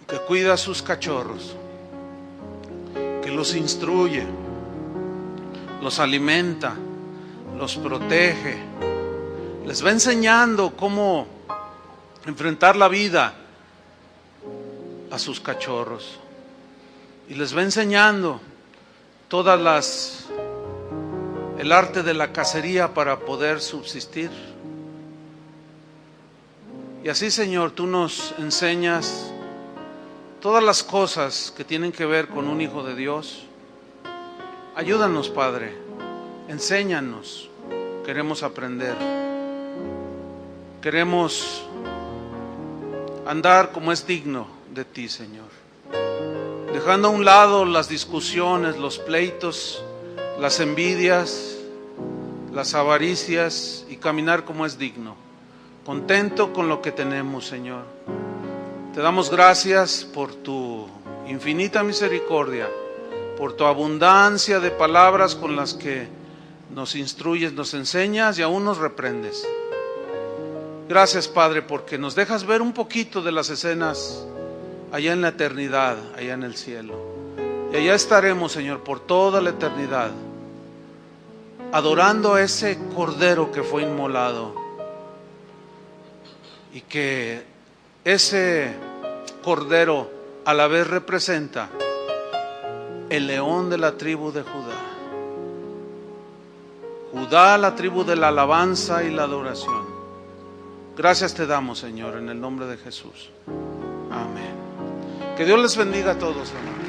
A: que cuida a sus cachorros, que los instruye, los alimenta, los protege, les va enseñando cómo enfrentar la vida a sus cachorros, y les va enseñando el arte de la cacería para poder subsistir. Y así, Señor, tú nos enseñas todas las cosas que tienen que ver con un hijo de Dios. Ayúdanos, Padre, enséñanos. Queremos aprender, queremos andar como es digno de ti, Señor, dejando a un lado las discusiones, los pleitos, las envidias, las avaricias, y caminar como es digno, contento con lo que tenemos, Señor. Te damos gracias por tu infinita misericordia, por tu abundancia de palabras con las que nos instruyes, nos enseñas y aún nos reprendes. Gracias, Padre, porque nos dejas ver un poquito de las escenas allá en la eternidad, allá en el cielo. Y allá estaremos, Señor, por toda la eternidad, adorando a ese Cordero que fue inmolado, y que ese Cordero a la vez representa el león de la tribu de Judá. Judá, la tribu de la alabanza y la adoración. Gracias te damos, Señor, en el nombre de Jesús. Amén. Que Dios les bendiga a todos, hermanos.